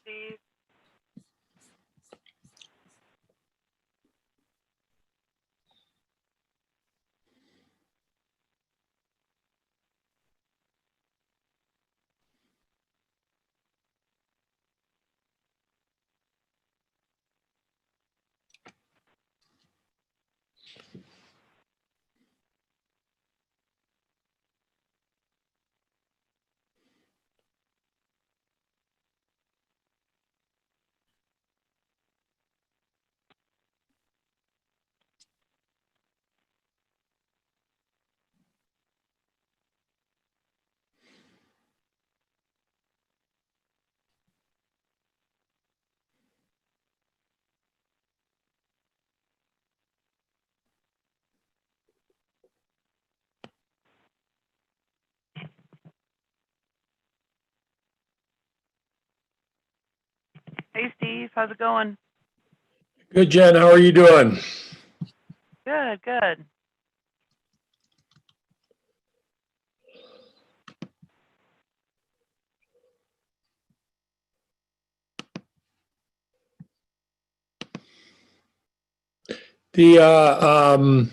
Steve. Hey, Steve. How's it going? Good, Jen. How are you doing? Good, good. The uh, um,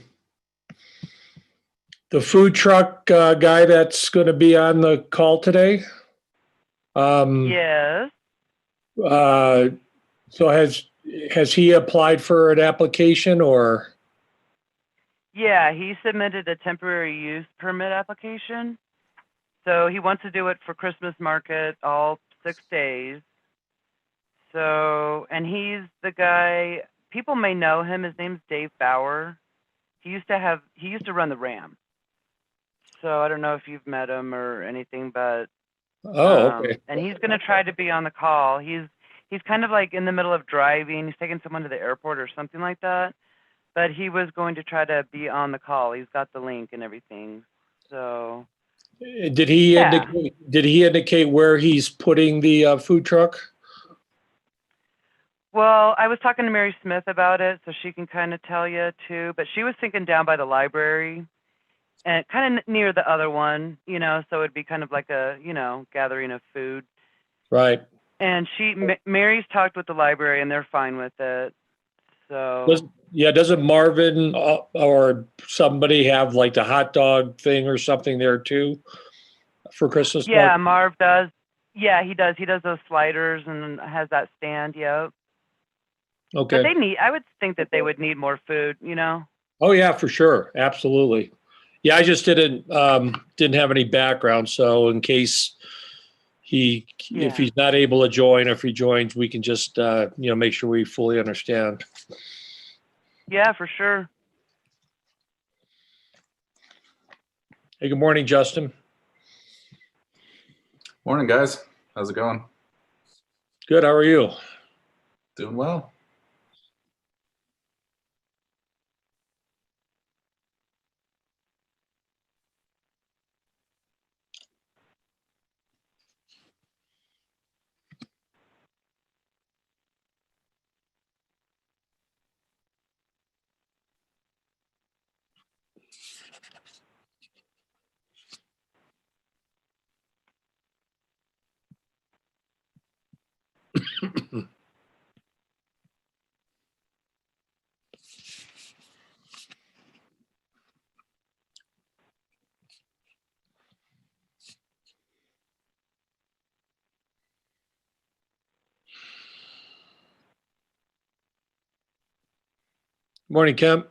the food truck guy that's going to be on the call today. Um, Yes. uh, so has he applied for an application or? Yeah, he submitted a temporary use permit application. So he wants to do it for Christmas market all 6 days. So, and he's the guy, people may know him. His name's Dave Bauer. He used to run the Ram. So I don't know if you've met him or anything, but Oh, okay. and he's going to try to be on the call. He's kind of like in the middle of driving. He's taking someone to the airport or something like that. But he was going to try to be on the call. He's got the link and everything. So Did he yeah. indicate where he's putting the food truck? Well, I was talking to Mary Smith about it, so she can kind of tell you too. But she was thinking down by the library and kind of near the other one, so it'd be kind of like a, gathering of food. Right. And Mary's talked with the library and they're fine with it. Does, So yeah, doesn't Marvin or somebody have like the hot dog thing or something there too for Christmas yeah, market? Marv does. Yeah, he does. He does those sliders and has that stand. Yep. But Okay. I would think that they would need more food. Oh yeah, for sure. Absolutely. Yeah, I just didn't have any background, so in case if Yeah. he's not able to join, if he joins, we can just make sure we fully understand. Yeah, for sure. Hey, good morning, Justin. Morning, guys. How's it going? Good. How are you? Doing well. Morning, Kemp.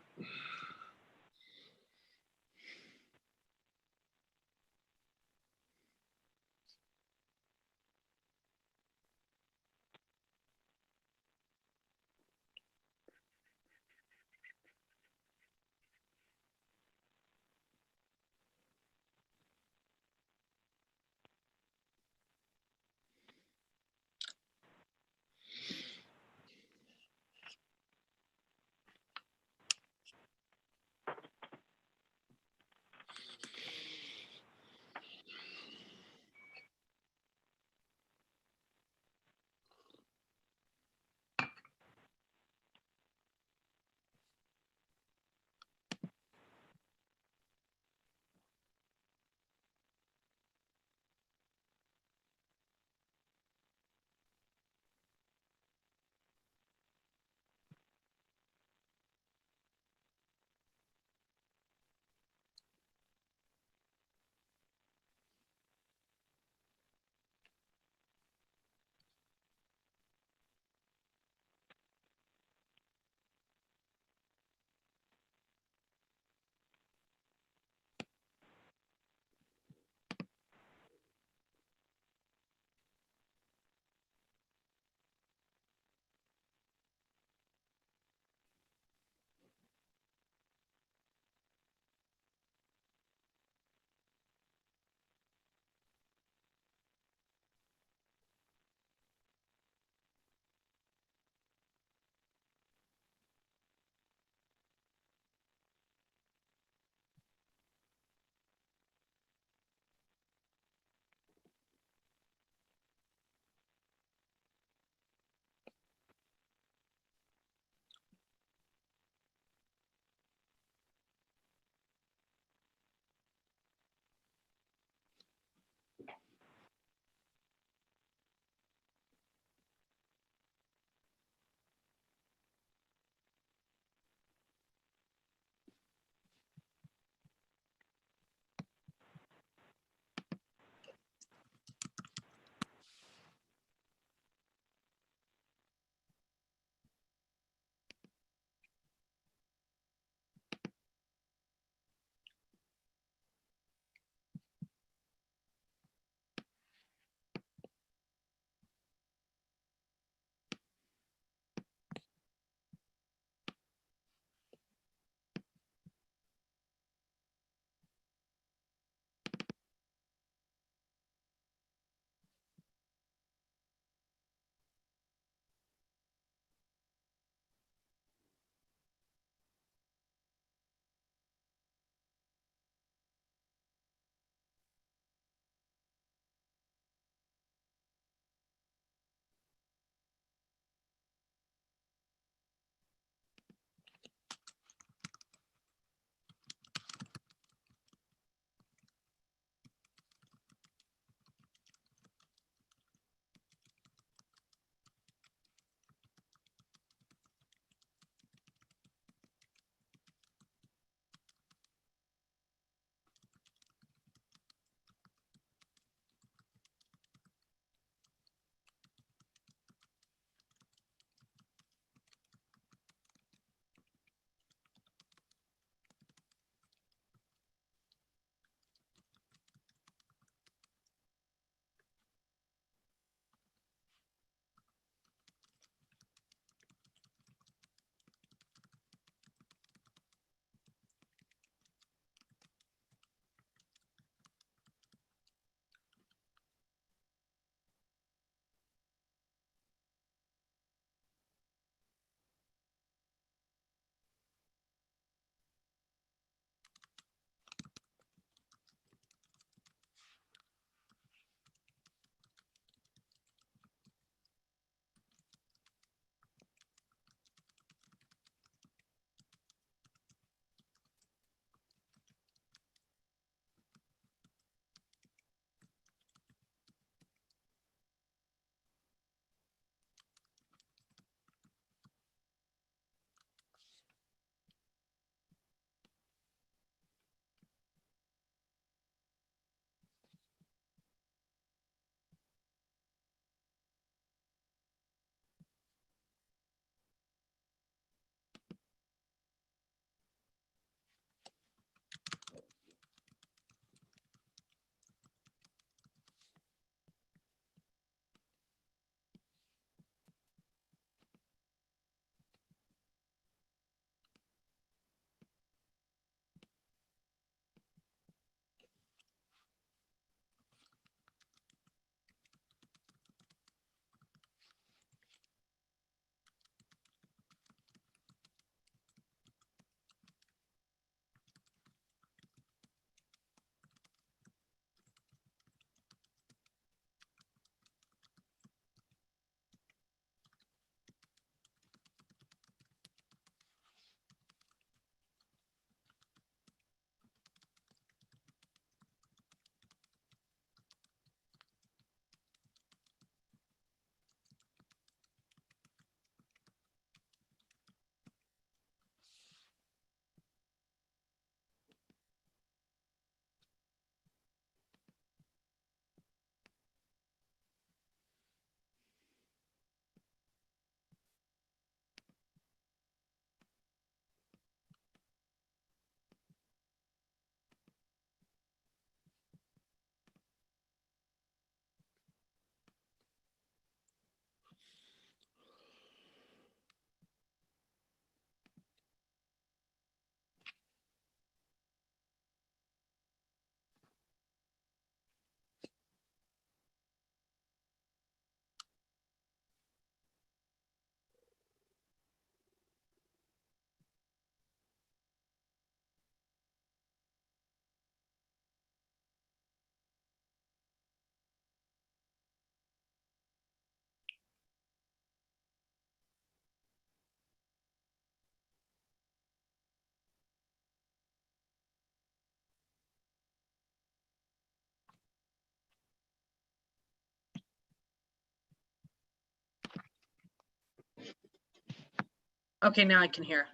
Okay, now I can hear.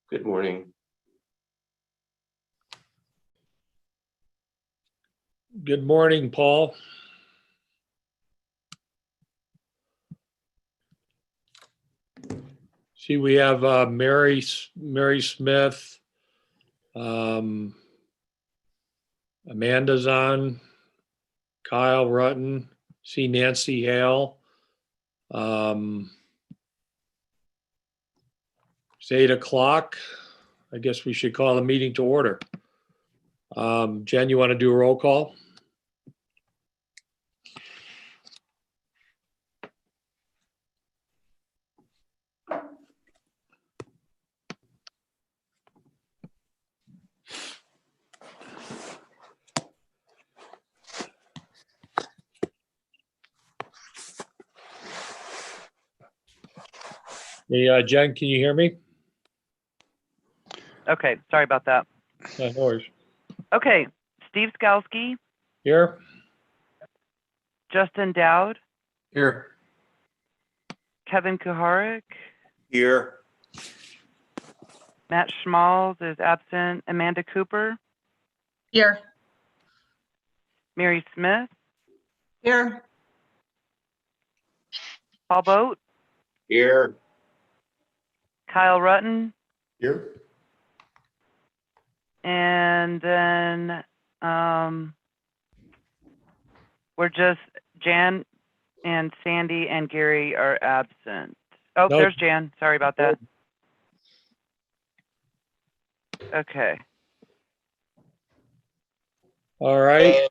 Good morning. Good morning, Paul. See, we have Mary Smith. Amanda's on. Kyle Rutten. See Nancy Hale. It's 8:00. I guess we should call the meeting to order. Jen, you want to do a roll call? Hey, Jen, can you hear me? Okay, sorry about that. No worries. Okay, Steve Skalski, Here? Justin Dowd, Here. Kevin Kuharik, Here. Matt Schmalz is absent, Amanda Cooper, Here. Mary Smith, Here. Paul Boat, Here. Kyle Rutten, Here. and then we're just Jan and Sandy and Gary are absent. Oh, No. there's Jan. Sorry about that. Okay. All right.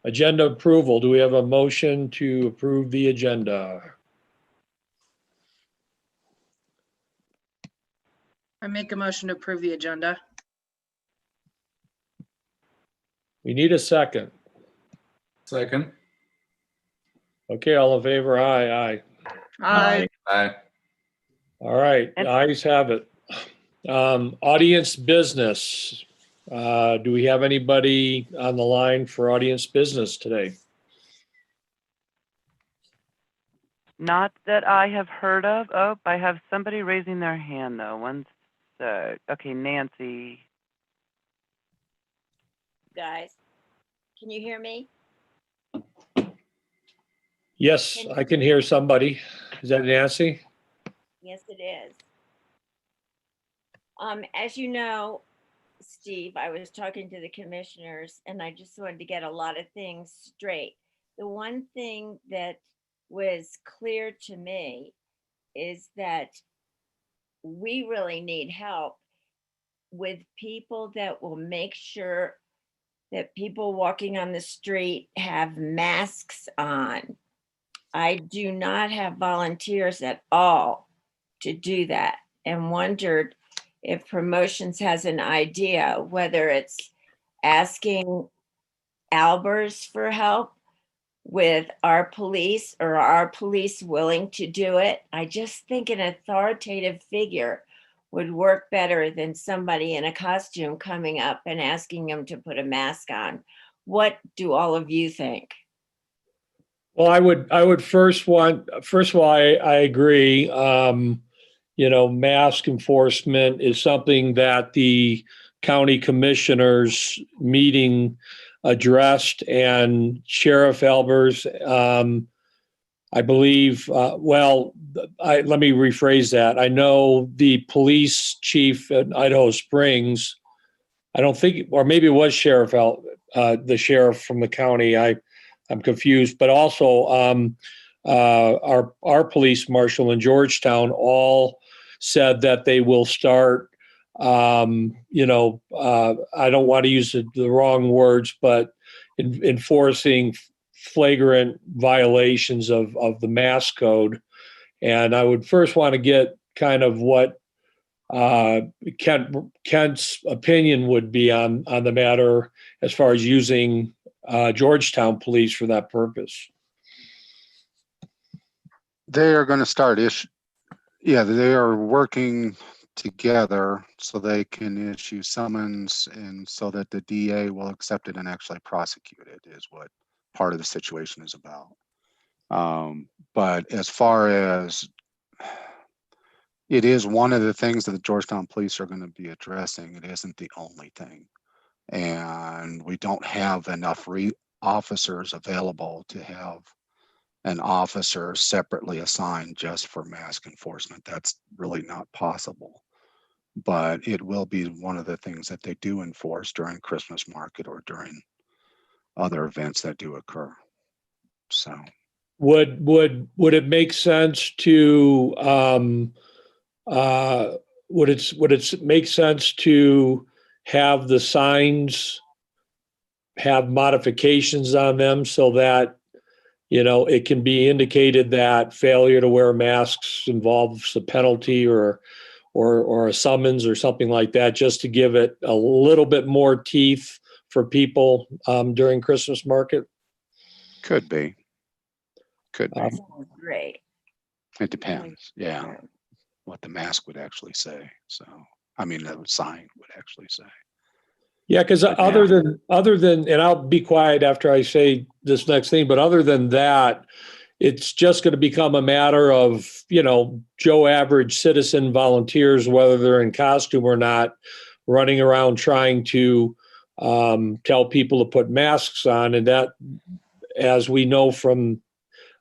Agenda approval. Do we have a motion to approve the agenda? I make a motion to approve the agenda. We need a second. Second. Okay, all in favor? Aye, aye. Aye. Aye. All right, And- ayes have it. Audience business. Do we have anybody on the line for audience business today? Not that I have heard of. Oh, I have somebody raising their hand though. One sec. Okay, Nancy. Guys, can you hear me? Yes, I can hear somebody. Is that Nancy? Yes, it is. As you know, Steve, I was talking to the commissioners and I just wanted to get a lot of things straight. The one thing that was clear to me is that we really need help with people that will make sure that people walking on the street have masks on. I do not have volunteers at all to do that, and wondered if Promotions has an idea, whether it's asking Albers for help with our police, or are our police willing to do it? I just think an authoritative figure would work better than somebody in a costume coming up and asking them to put a mask on. What do all of you think? Well, I would first of all, I agree. Mask enforcement is something that the county commissioners meeting addressed, and Sheriff Albers, I believe, let me rephrase that. I know the police chief at Idaho Springs, I don't think, or maybe it was the sheriff from the county. I'm confused, but also our police marshal in Georgetown all said that they will start, I don't want to use the wrong words, but enforcing flagrant violations of the mask code. And I would first want to get kind of what Kent's opinion would be on the matter as far as using Georgetown police for that purpose. They are going to start they are working together so they can issue summons and so that the DA will accept it and actually prosecute it is what part of the situation is about. But as far as it is one of the things that the Georgetown police are going to be addressing, it isn't the only thing. And we don't have enough officers available to have an officer separately assigned just for mask enforcement. That's really not possible. But it will be one of the things that they do enforce during Christmas market or during other events that do occur. So Would it make sense to would it make sense to have the signs have modifications on them so that it can be indicated that failure to wear masks involves a penalty or a summons or something like that, just to give it a little bit more teeth for people during Christmas market? could be. Sounds great. It depends. Yeah. What the mask would actually say. So, I mean, the sign would actually say. Yeah, because other than, and I'll be quiet after I say this next thing, but other than that, it's just going to become a matter of, Joe average citizen volunteers, whether they're in costume or not, running around trying to tell people to put masks on. And that, as we know from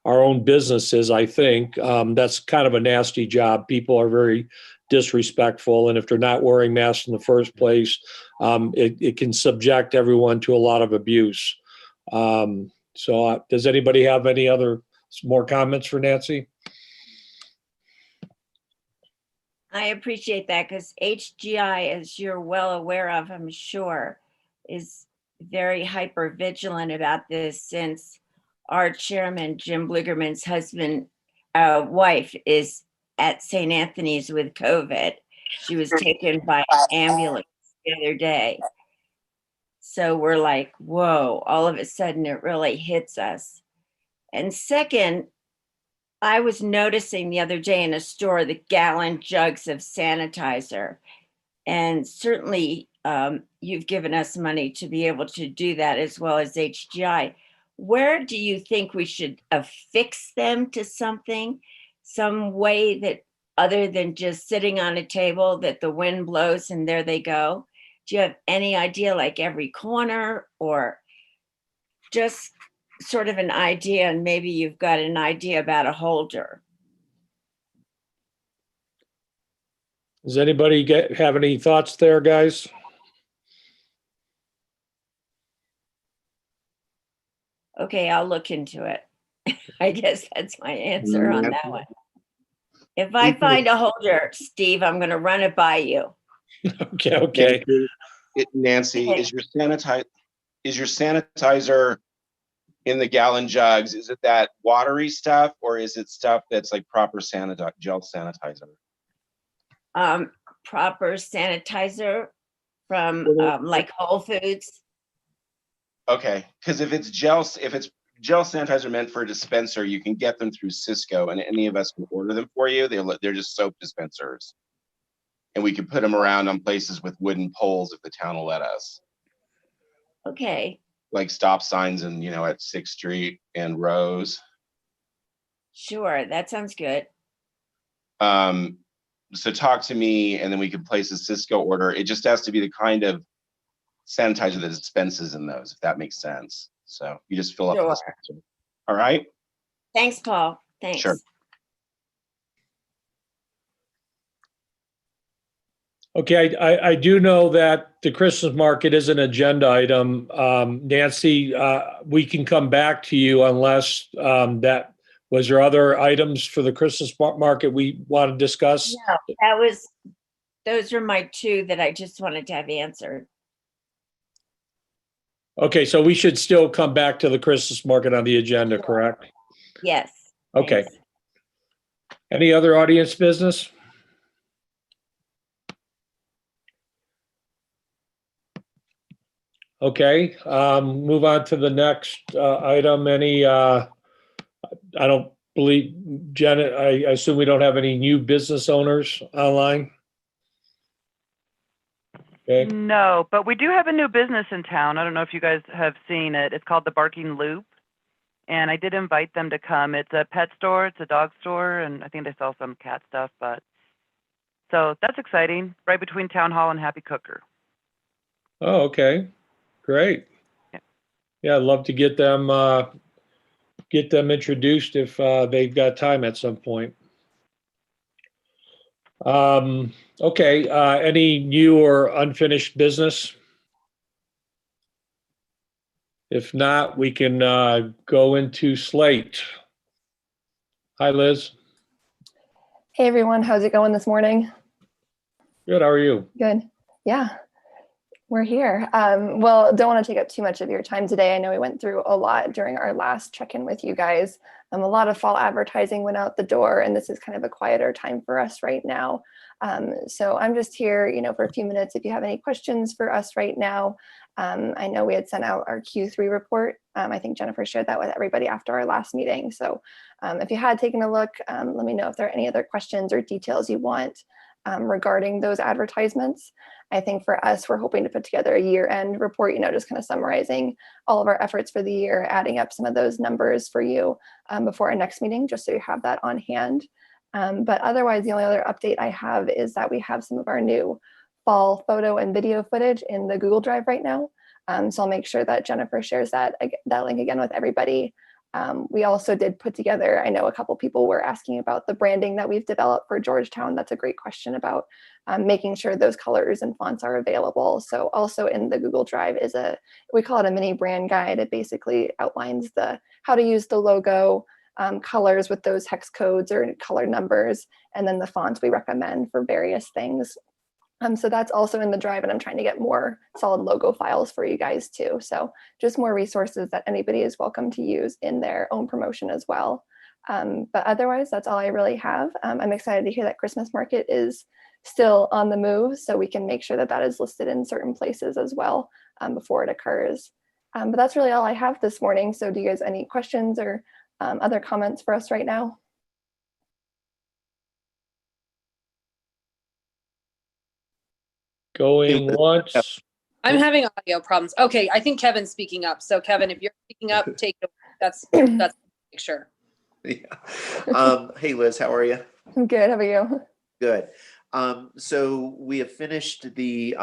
our own businesses, I think that's kind of a nasty job. People are very disrespectful. And if they're not wearing masks in the first place, it can subject everyone to a lot of abuse. So does anybody have any more comments for Nancy? I appreciate that because HGI, as you're well aware of, I'm sure, is very hyper vigilant about this since our chairman, Jim Blugerman's wife is at St. Anthony's with COVID. She was taken by ambulance the other day. So we're like, whoa, all of a sudden it really hits us. And second, I was noticing the other day in a store the gallon jugs of sanitizer. And certainly you've given us money to be able to do that as well as HGI. Where do you think we should affix them to something, some way that other than just sitting on a table that the wind blows and there they go? Do you have any idea, like every corner, or just sort of an idea, and maybe you've got an idea about a holder? Does anybody have any thoughts there, guys? Okay, I'll look into it. I guess that's my answer on that one. If I find a holder, Steve, I'm going to run it by you. Okay. Nancy, Okay. is your sanitizer in the gallon jugs? Is it that watery stuff, or is it stuff that's like proper gel sanitizer? Proper sanitizer from like Whole Foods. Okay, because if it's gel sanitizer meant for a dispenser, you can get them through Cisco, and any of us can order them for you. They're just soap dispensers, and we can put them around on places with wooden poles if the town will let us. Okay. Like stop signs and at 6th Street and Rose. Sure, that sounds good. So talk to me, and then we can place a Cisco order. It just has to be the kind of sanitizer that dispenses in those, if that makes sense. So you just fill up the dispenser. All right. Thanks, Paul. Thanks. Sure. Okay, I do know that the Christmas market is an agenda item. Nancy, we can come back to you unless was there other items for the Christmas market we want to discuss? No, those are my two that I just wanted to have answered. Okay, so we should still come back to the Christmas market on the agenda, correct? Yes. Okay. thanks. Any other audience business? Okay, move on to the next item. I don't believe, Janet, I assume we don't have any new business owners online? Okay, No, but we do have a new business in town. I don't know if you guys have seen it. It's called the Barking Loop. And I did invite them to come. It's a pet store, it's a dog store, and I think they sell some cat stuff, but so that's exciting, right between Town Hall and Happy Cooker. oh, okay, great. Yeah. Yeah, I'd love to get them introduced if they've got time at some point. Okay, any new or unfinished business? If not, we can go into Slate. Hi, Liz. Hey everyone, how's it going this morning? Good, how are you? Good. Yeah, we're here. Well, don't want to take up too much of your time today. I know we went through a lot during our last check-in with you guys. A lot of fall advertising went out the door, and this is kind of a quieter time for us right now. So I'm just here, for a few minutes. If you have any questions for us right now, I know we had sent out our Q3 report. I think Jennifer shared that with everybody after our last meeting. So if you had taken a look, let me know if there are any other questions or details you want regarding those advertisements. I think for us, we're hoping to put together a year-end report, just kind of summarizing all of our efforts for the year, adding up some of those numbers for you before our next meeting, just so you have that on hand. But otherwise, the only other update I have is that we have some of our new fall photo and video footage in the Google Drive right now. So I'll make sure that Jennifer shares that link again with everybody. We also did put together, I know a couple people were asking about the branding that we've developed for Georgetown. That's a great question about making sure those colors and fonts are available. So also in the Google Drive is we call it a mini brand guide. It basically outlines how to use the logo, colors with those hex codes or color numbers, and then the fonts we recommend for various things. So that's also in the drive, and I'm trying to get more solid logo files for you guys too. So just more resources that anybody is welcome to use in their own promotion as well. But otherwise, that's all I really have. I'm excited to hear that Christmas market is still on the move, so we can make sure that that is listed in certain places as well before it occurs. But that's really all I have this morning. So do you guys have any questions or other comments for us right now? Going once. I'm having audio problems. Okay, I think Kevin's speaking up. So Kevin, if you're speaking up, take it. That's make sure. Yeah. Hey Liz, how are you? I'm good. How about you? Good. So we have finished the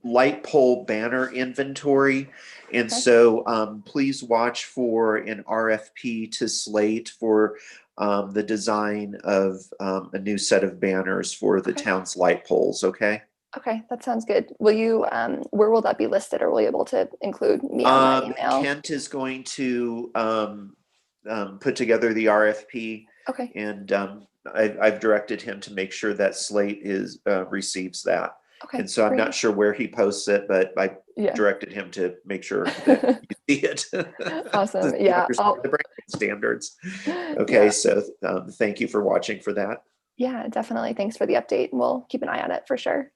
light pole banner inventory, and Okay. so please watch for an RFP to Slate for the design of a new set of banners for the Okay. town's light poles. Okay. Okay, that sounds good. Will you, where will that be listed, or will you be able to include me on that email? Kent is going to put together the RFP, Okay, and I've directed him to make sure that Slate receives that. okay. And so I'm great. not sure where he posts it, but I Yeah. directed him to make sure that you see it. Awesome. So you Yeah, understand the branding standards. Okay, Yeah. so thank you for watching for that. Yeah, definitely. Thanks for the update. And we'll keep an eye on it for sure.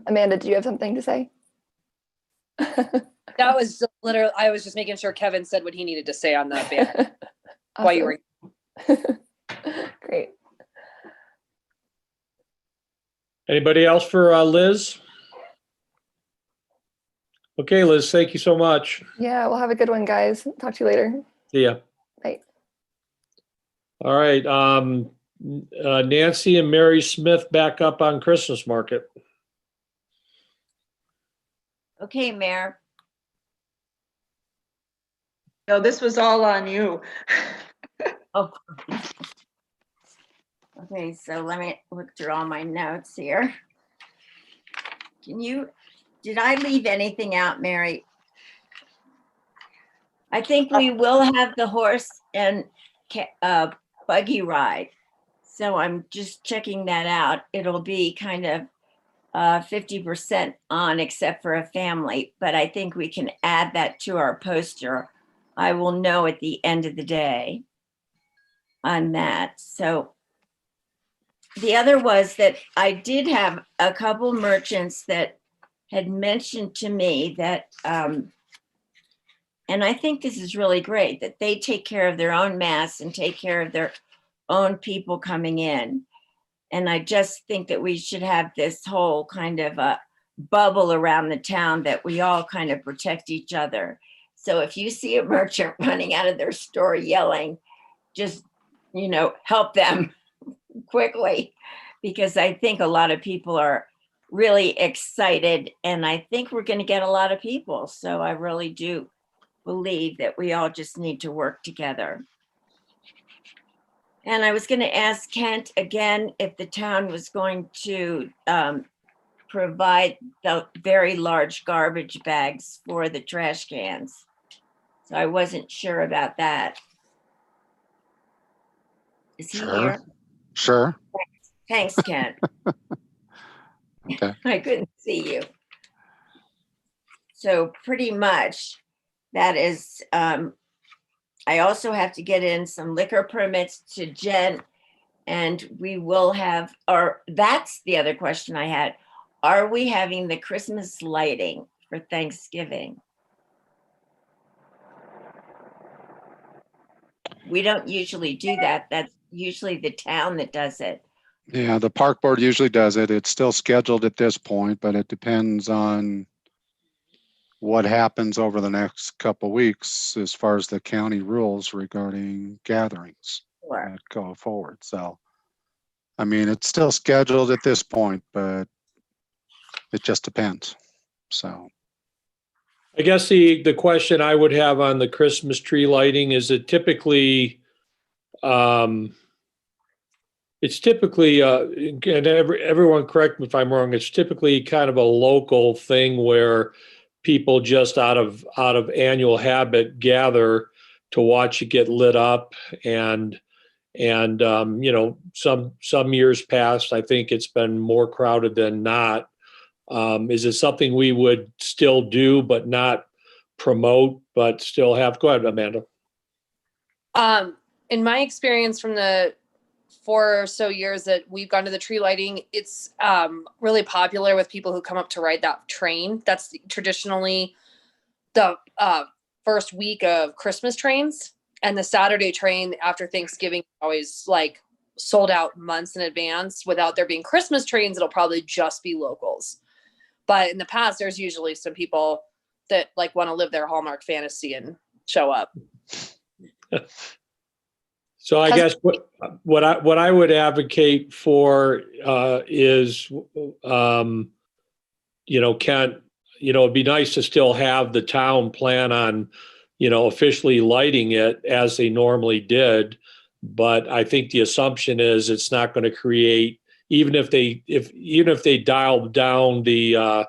Amanda, do you have something to say? That was literally, I was just making sure Kevin said what he needed to say on the banner while you were. Great. Anybody else for Liz? Okay, Liz, thank you so much. Yeah, we'll have a good one, guys. Talk to you later. See ya. Bye. All right, Nancy and Mary Smith back up on Christmas market. Okay, Mayor. No, this was all on you. Oh. Okay, so let me look through all my notes here. Did I leave anything out, Mary? I think we will have the horse and buggy ride. So I'm just checking that out. It'll be kind of 50% on except for a family, but I think we can add that to our poster. I will know at the end of the day on that. So the other was that I did have a couple merchants that had mentioned to me that, and I think this is really great, that they take care of their own masks and take care of their own people coming in. And I just think that we should have this whole kind of a bubble around the town that we all kind of protect each other. So if you see a merchant running out of their store yelling, just, help them quickly, because I think a lot of people are really excited and I think we're going to get a lot of people. So I really do believe that we all just need to work together. And I was going to ask Kent again if the town was going to provide the very large garbage bags for the trash cans. So I wasn't sure about that. Is he Sure. here? Sure. Thanks, Kent. Okay. I couldn't see you. So pretty much that is, I also have to get in some liquor permits to Jen, and we will have, or that's the other question I had. Are we having the Christmas lighting for Thanksgiving? We don't usually do that. That's usually the town that does it. Yeah, the park board usually does it. It's still scheduled at this point, but it depends on what happens over the next couple weeks as far as the county rules regarding gatherings Sure. that go forward. So, I mean, it's still scheduled at this point, but it just depends. So, I guess the question I would have on the Christmas tree lighting is it typically, it's typically, and everyone correct me if I'm wrong, it's typically kind of a local thing where people just out of annual habit gather to watch it get lit up. And some years past, I think it's been more crowded than not. Is it something we would still do but not promote, but still have? Go ahead, Amanda. In my experience from the 4 or so years that we've gone to the tree lighting, it's really popular with people who come up to ride that train. That's traditionally the first week of Christmas trains, and the Saturday train after Thanksgiving always like sold out months in advance. Without there being Christmas trains, it'll probably just be locals. But in the past, there's usually some people that like want to live their Hallmark fantasy and show up. So I guess what I would advocate for is, Kent, it'd be nice to still have the town plan on, officially lighting it as they normally did. But I think the assumption is it's not going to create, even if they dial down the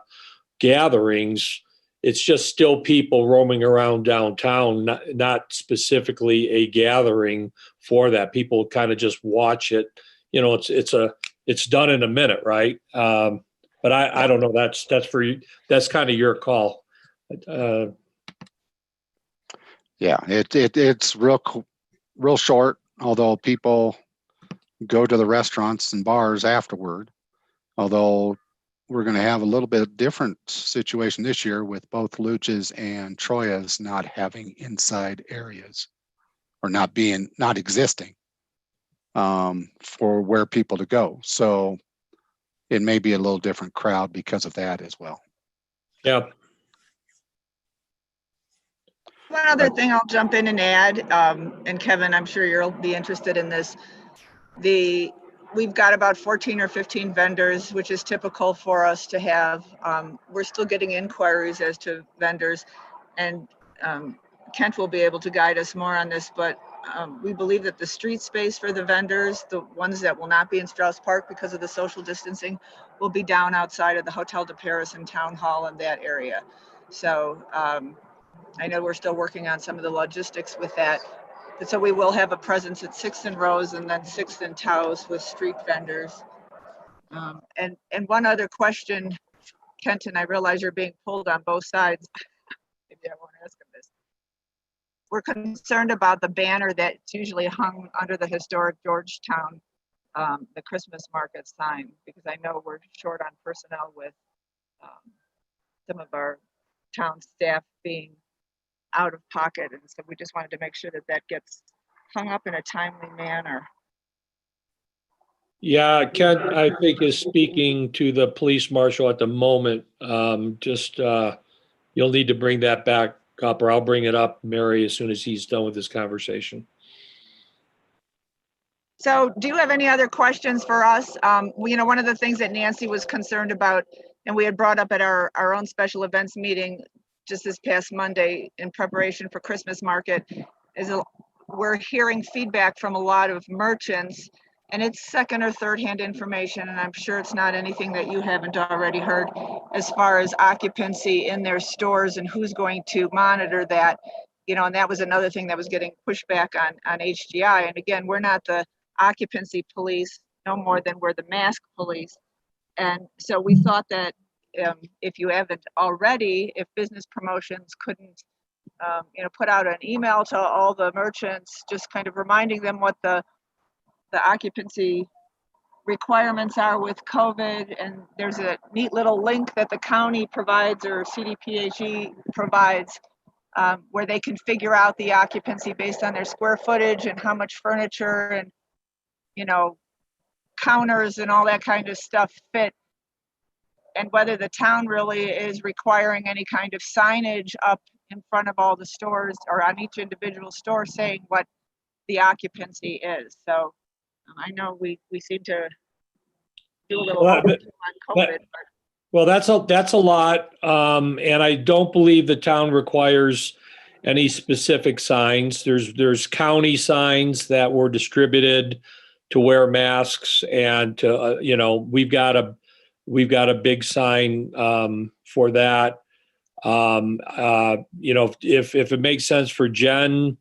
gatherings, it's just still people roaming around downtown, not specifically a gathering for that. People kind of just watch it. It's done in a minute, right? But I don't know. That's for you. That's kind of your call. yeah, it's real short, although people go to the restaurants and bars afterward. Although we're going to have a little bit different situation this year with both Luch's and Troya's not having inside areas or not existing for where people to go. So it may be a little different crowd because of that as well. Yeah. One other thing I'll jump in and add, and Kevin, I'm sure you'll be interested in this. We've got about 14 or 15 vendors, which is typical for us to have. We're still getting inquiries as to vendors, and Kent will be able to guide us more on this, but We believe that the street space for the vendors, the ones that will not be in Strauss Park because of the social distancing, will be down outside of the Hotel de Paris and Town Hall in that area. So I know we're still working on some of the logistics with that. But so we will have a presence at 6th and Rose and then 6th and Taos with street vendors. And one other question, Kenton, I realize you're being pulled on both sides. Maybe I won't ask him this. We're concerned about the banner that's usually hung under the historic Georgetown, the Christmas market sign, because I know we're short on personnel with some of our town staff being out of pocket. And so we just wanted to make sure that that gets hung up in a timely manner. Yeah, Kent, I think is speaking to the police marshal at the moment. You'll need to bring that back up, or I'll bring it up, Mary, as soon as he's done with this conversation. So do you have any other questions for us? One of the things that Nancy was concerned about, and we had brought up at our own special events meeting just this past Monday in preparation for Christmas market, is we're hearing feedback from a lot of merchants, and it's second or third hand information, and I'm sure it's not anything that you haven't already heard as far as occupancy in their stores and who's going to monitor that. And that was another thing that was getting pushed back on HGI. And again, we're not the occupancy police, no more than we're the mask police. And so we thought that if you haven't already, if business promotions couldn't put out an email to all the merchants, just kind of reminding them what the occupancy requirements are with COVID. And there's a neat little link that the county provides, or CDPHE provides, where they can figure out the occupancy based on their square footage and how much furniture and counters and all that kind of stuff fit, and whether the town really is requiring any kind of signage up in front of all the stores or on each individual store saying what the occupancy is. So I know we seem to do a little overkill on COVID. Well, that's a lot, and I don't believe the town requires any specific signs. There's county signs that were distributed to wear masks, and to we've got a big sign for that. If it makes sense for Jen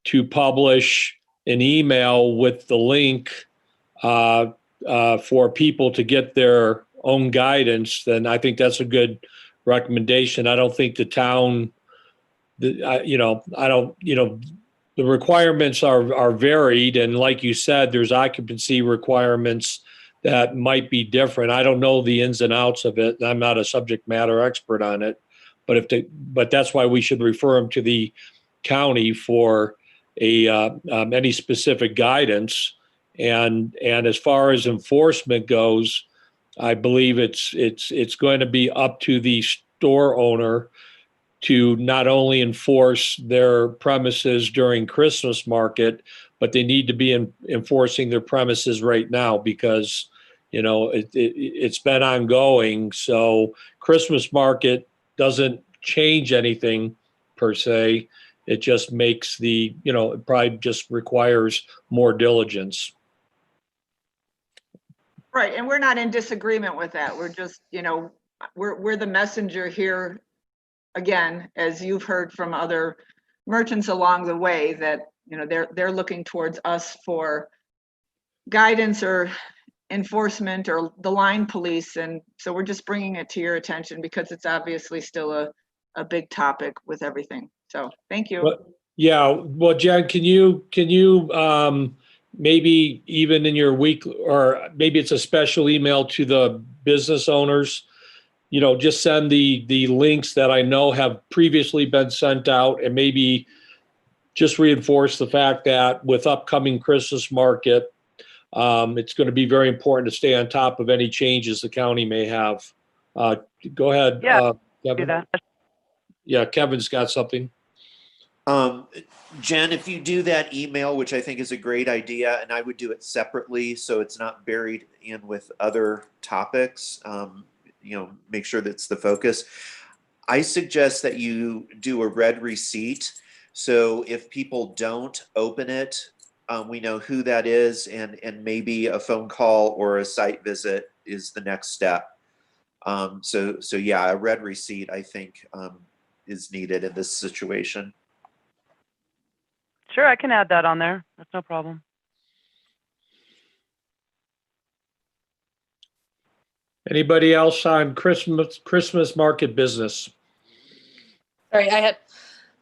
to publish an email with the link for people to get their own guidance, then I think that's a good recommendation. I don't think the town, the requirements are varied, and like you said, there's occupancy requirements that might be different. I don't know the ins and outs of it. I'm not a subject matter expert on it, but that's why we should refer them to the county for any specific guidance. And as far as enforcement goes, I believe it's going to be up to the store owner to not only enforce their premises during Christmas market, but they need to be enforcing their premises right now, because it's been ongoing. So Christmas market doesn't change anything per se. It just makes it probably just requires more diligence. Right, and we're not in disagreement with that. We're just, we're the messenger here. Again, as you've heard from other merchants along the way, that they're looking towards us for guidance or enforcement or the line police, and so we're just bringing it to your attention because it's obviously still a big topic with everything. So thank you. Well, Jen, can you maybe even in your week, or maybe it's a special email to the business owners, just send the links that I know have previously been sent out, and maybe just reinforce the fact that with upcoming Christmas market, it's going to be very important to stay on top of any changes the county may have. Go ahead. Yeah, Kevin. do that. Yeah, Kevin's got something. Jen, if you do that email, which I think is a great idea, and I would do it separately so it's not buried in with other topics, make sure that's the focus. I suggest that you do a red receipt So if people don't open it, we know who that is, and maybe a phone call or a site visit is the next step. So yeah, a red receipt, I think, is needed in this situation. Sure, I can add that on there. That's no problem. Anybody else on Christmas market business? Sorry, I had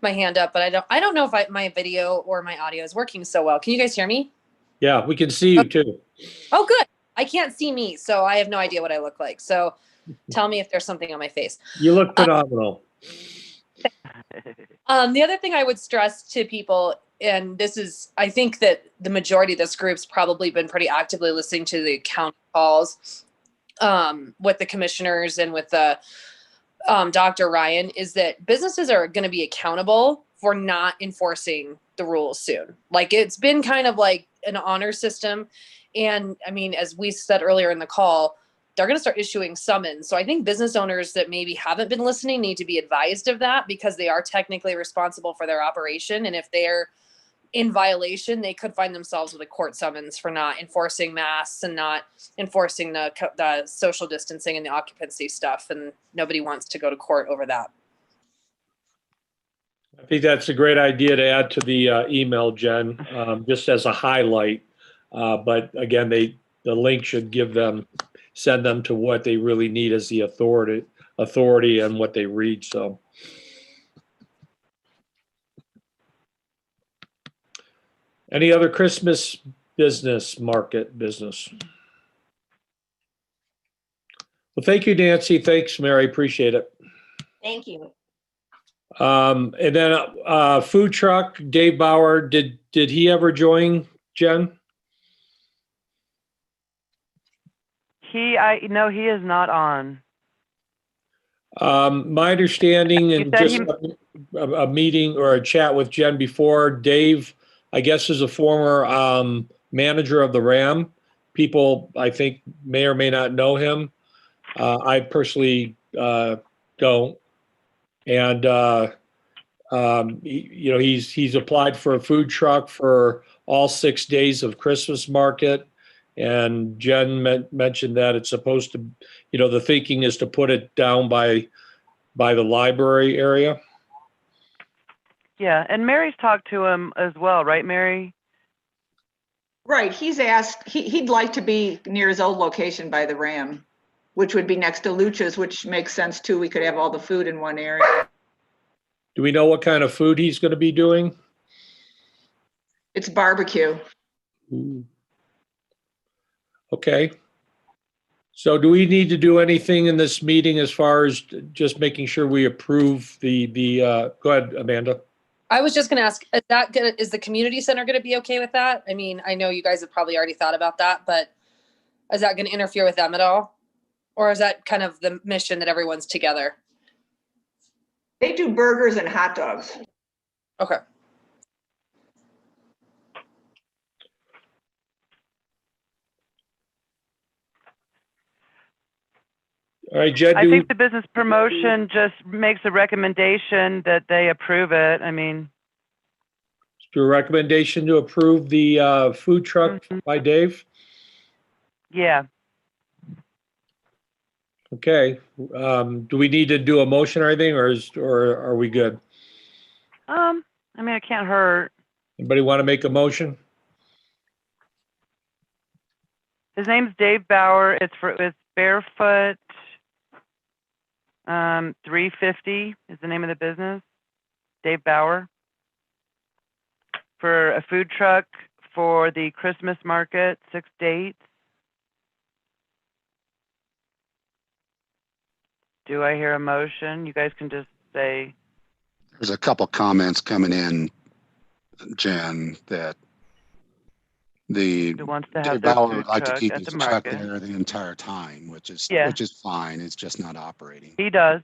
my hand up, but I don't know if my video or my audio is working so well. Can you guys hear me? Yeah, we can see you too. Oh, good. I can't see me, so I have no idea what I look like. So tell me if there's something on my face. You look phenomenal. The other thing I would stress to people, and this is, I think that the majority of this group's probably been pretty actively listening to the county calls with the commissioners and with the Dr. Ryan, is that businesses are going to be accountable for not enforcing the rules soon. Like, it's been kind of like an honor system. And I mean, as we said earlier in the call, they're going to start issuing summons. So I think business owners that maybe haven't been listening need to be advised of that, because they are technically responsible for their operation. And if they're in violation, they could find themselves with a court summons for not enforcing masks and not enforcing the social distancing and the occupancy stuff. And nobody wants to go to court over that. I think that's a great idea to add to the email, Jen, just as a highlight. But again, the link should send them to what they really need as the authority and what they read. So. Any other Christmas market business? Well, thank you, Nancy. Thanks, Mary. Appreciate it. Thank you. And then food truck, Dave Bauer, did he ever join, Jen? No, he is not on. My understanding, and just a meeting or a chat with Jen before, Dave, I guess, is a former manager of the Ram. People, I think, may or may not know him. I personally don't. And he's applied for a food truck for all 6 days of Christmas market. And Jen mentioned that it's supposed to, the thinking is to put it down by the library area. Yeah, and Mary's talked to him as well, right, Mary? Right, he's asked, he'd like to be near his old location by the Ram, which would be next to Lucha's, which makes sense too. We could have all the food in one area. Do we know what kind of food he's going to be doing? It's barbecue. Ooh. Okay. So do we need to do anything in this meeting as far as just making sure we approve go ahead, Amanda. I was just going to ask, is the community center going to be okay with that? I mean, I know you guys have probably already thought about that, but is that going to interfere with them at all? Or is that kind of the mission that everyone's together? They do burgers and hot dogs. Okay. All right, Jed. I think the business promotion just makes a recommendation that they approve it. I mean, do a recommendation to approve the food truck by Dave. Yeah. Okay. Do we need to do a motion or anything, or are we good? I mean, it can't hurt. Anybody want to make a motion? His name's Dave Bauer. It's Barefoot 350 is the name of the business. Dave Bauer. For a food truck for the Christmas market, 6 dates. Do I hear a motion? You guys can just say. There's a couple comments coming in, Jen, that Dave Bauer would like to keep his truck there the entire time, which is fine. It's just not operating. He does.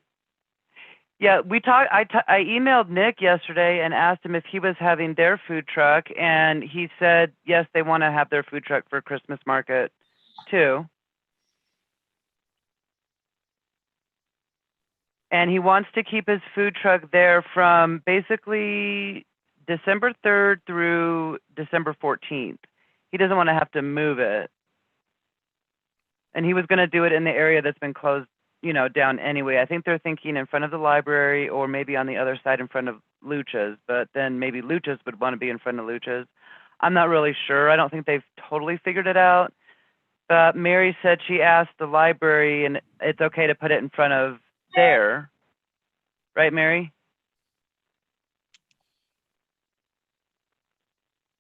Yeah, we talked. I emailed Nick yesterday and asked him if he was having their food truck, and he said yes, they want to have their food truck for Christmas market too. And he wants to keep his food truck there from basically December 3rd through December 14th. He doesn't want to have to move it. And he was going to do it in the area that's been closed, you know, down anyway. I think they're thinking in front of the library or maybe on the other side in front of Lucha's, but then maybe Lucha's would want to be in front of Lucha's. I'm not really sure. I don't think they've totally figured it out. But Mary said she asked the library and it's okay to put it in front of there. Right, Mary?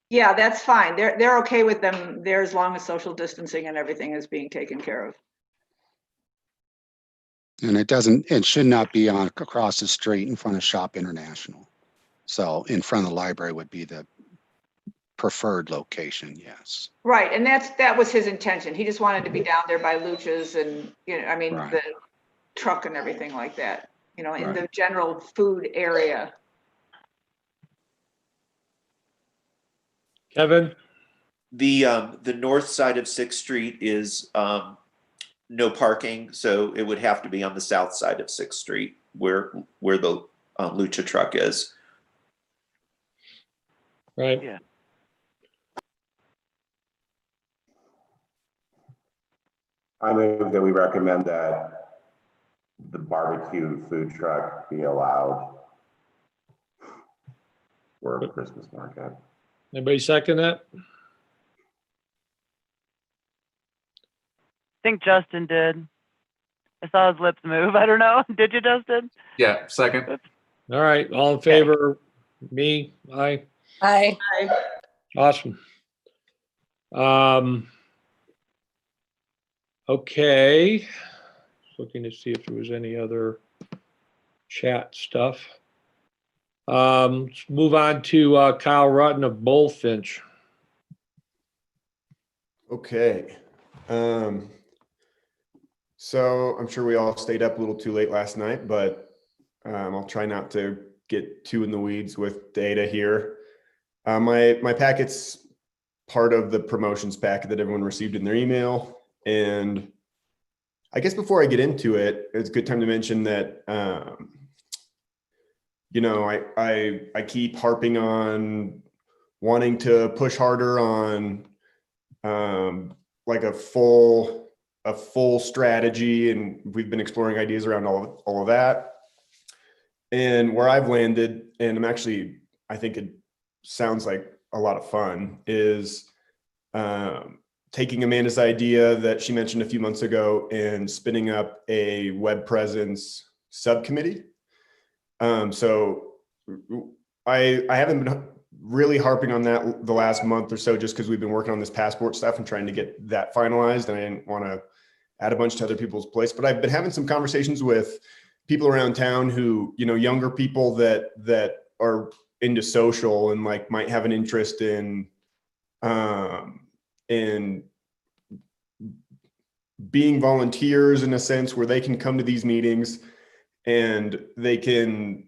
Yeah, that's fine. They're okay with them there as long as social distancing and everything is being taken care of. And it should not be on across the street in front of Shop International. So in front of the library would be the preferred location, yes. Right, and that was his intention. He just wanted to be down there by Lucha's and, you know, I mean, Right. the truck and everything like that, you know, in Right. the general food area. Kevin? The north side of 6th Street is no parking, so it would have to be on the south side of 6th Street where the Lucha truck is. Right. Yeah. I move that we recommend that the barbecue food truck be allowed for a Christmas market. Anybody second that? I think Justin did. I saw his lips move. I don't know. Did you, Justin? Yeah, second. All right, all in favor? Me? Aye. Aye. Awesome. Okay. Looking to see if there was any other chat stuff. Let's move on to Kyle Rutten of Bullfinch. Okay. So I'm sure we all stayed up a little too late last night, but I'll try not to get too in the weeds with data here. My packet's part of the promotions packet that everyone received in their email. And I guess before I get into it, it's a good time to mention that, you know, I keep harping on wanting to push harder on like a full strategy, and we've been exploring ideas around all of that. And where I've landed, and I think it sounds like a lot of fun, is taking Amanda's idea that she mentioned a few months ago and spinning up a web presence subcommittee. So I haven't been really harping on that the last month or so, just because we've been working on this passport stuff and trying to get that finalized, and I didn't want to add a bunch to other people's plates. But I've been having some conversations with people around town who, you know, younger people that are into social and like might have an interest in being volunteers in a sense, where they can come to these meetings and they can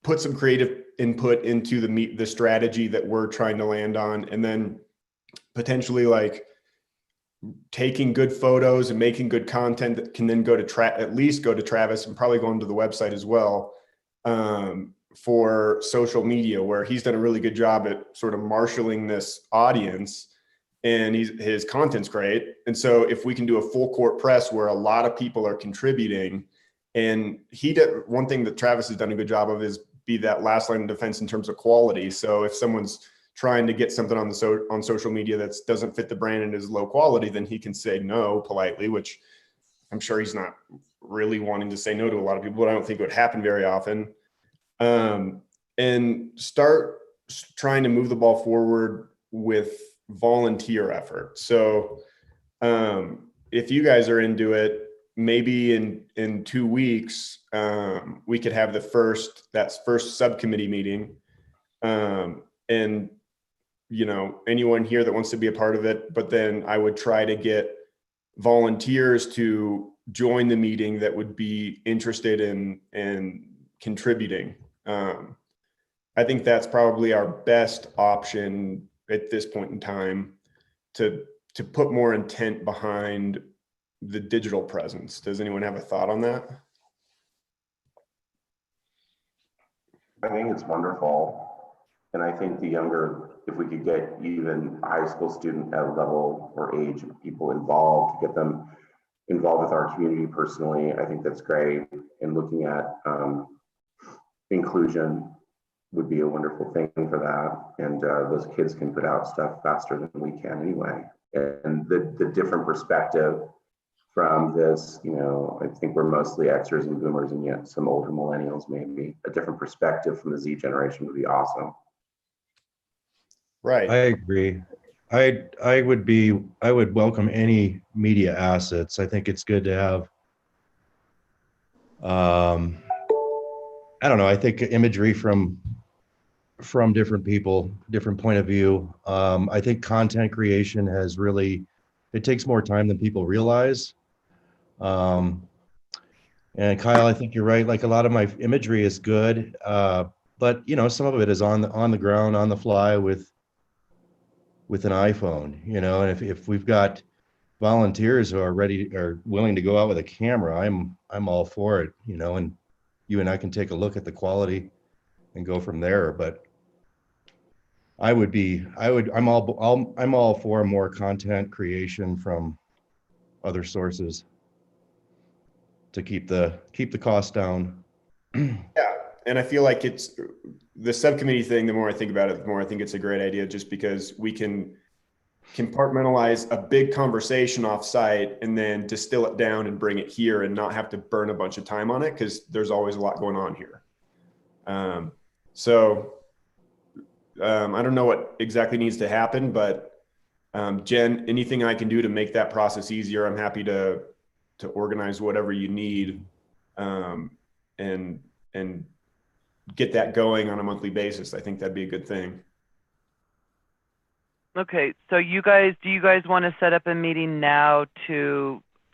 put some creative input into the strategy that we're trying to land on, and then potentially like taking good photos and making good content that can then go to at least go to Travis, and probably going to the website as well, for social media, where he's done a really good job at sort of marshaling this audience, and his content's great. And so if we can do a full court press where a lot of people are contributing, and one thing that Travis has done a good job of is be that last line of defense in terms of quality. So if someone's trying to get something on social media that doesn't fit the brand and is low quality, then he can say no politely, which I'm sure he's not really wanting to say no to a lot of people, but I don't think it would happen very often. And start trying to move the ball forward with volunteer effort. So if you guys are into it, maybe in 2 weeks, we could have the first subcommittee meeting. And, you know, anyone here that wants to be a part of it, but then I would try to get volunteers to join the meeting that would be interested in contributing. I think that's probably our best option at this point in time to put more intent behind the digital presence. Does anyone have a thought on that? I think it's wonderful. And I think the younger, if we could get even high school student level or age people involved, get them involved with our community personally, I think that's great. And looking at inclusion would be a wonderful thing for that. And those kids can put out stuff faster than we can anyway. And the different perspective from this, you know, I think we're mostly Xers and boomers and yet some older millennials, maybe a different perspective from the Z generation would be awesome. Right. I agree. I would welcome any media assets. I think it's good to have, I don't know, I think imagery from different people, different point of view. I think content creation has really, it takes more time than people realize. And Kyle, I think you're right. Like a lot of my imagery is good, but you know, some of it is on the ground, on the fly with an iPhone, you know, and if we've got volunteers who are willing to go out with a camera, I'm all for it, you know, and you and I can take a look at the quality and go from there. But I'm all for more content creation from other sources to keep the cost down. Yeah. And I feel like it's the subcommittee thing. The more I think about it, the more I think it's a great idea, just because we can compartmentalize a big conversation off site and then distill it down and bring it here and not have to burn a bunch of time on it, because there's always a lot going on here. I don't know what exactly needs to happen, but Jen, anything I can do to make that process easier, I'm happy to organize whatever you need, and get that going on a monthly basis. I think that'd be a good thing. Okay, so do you guys want to set up a meeting now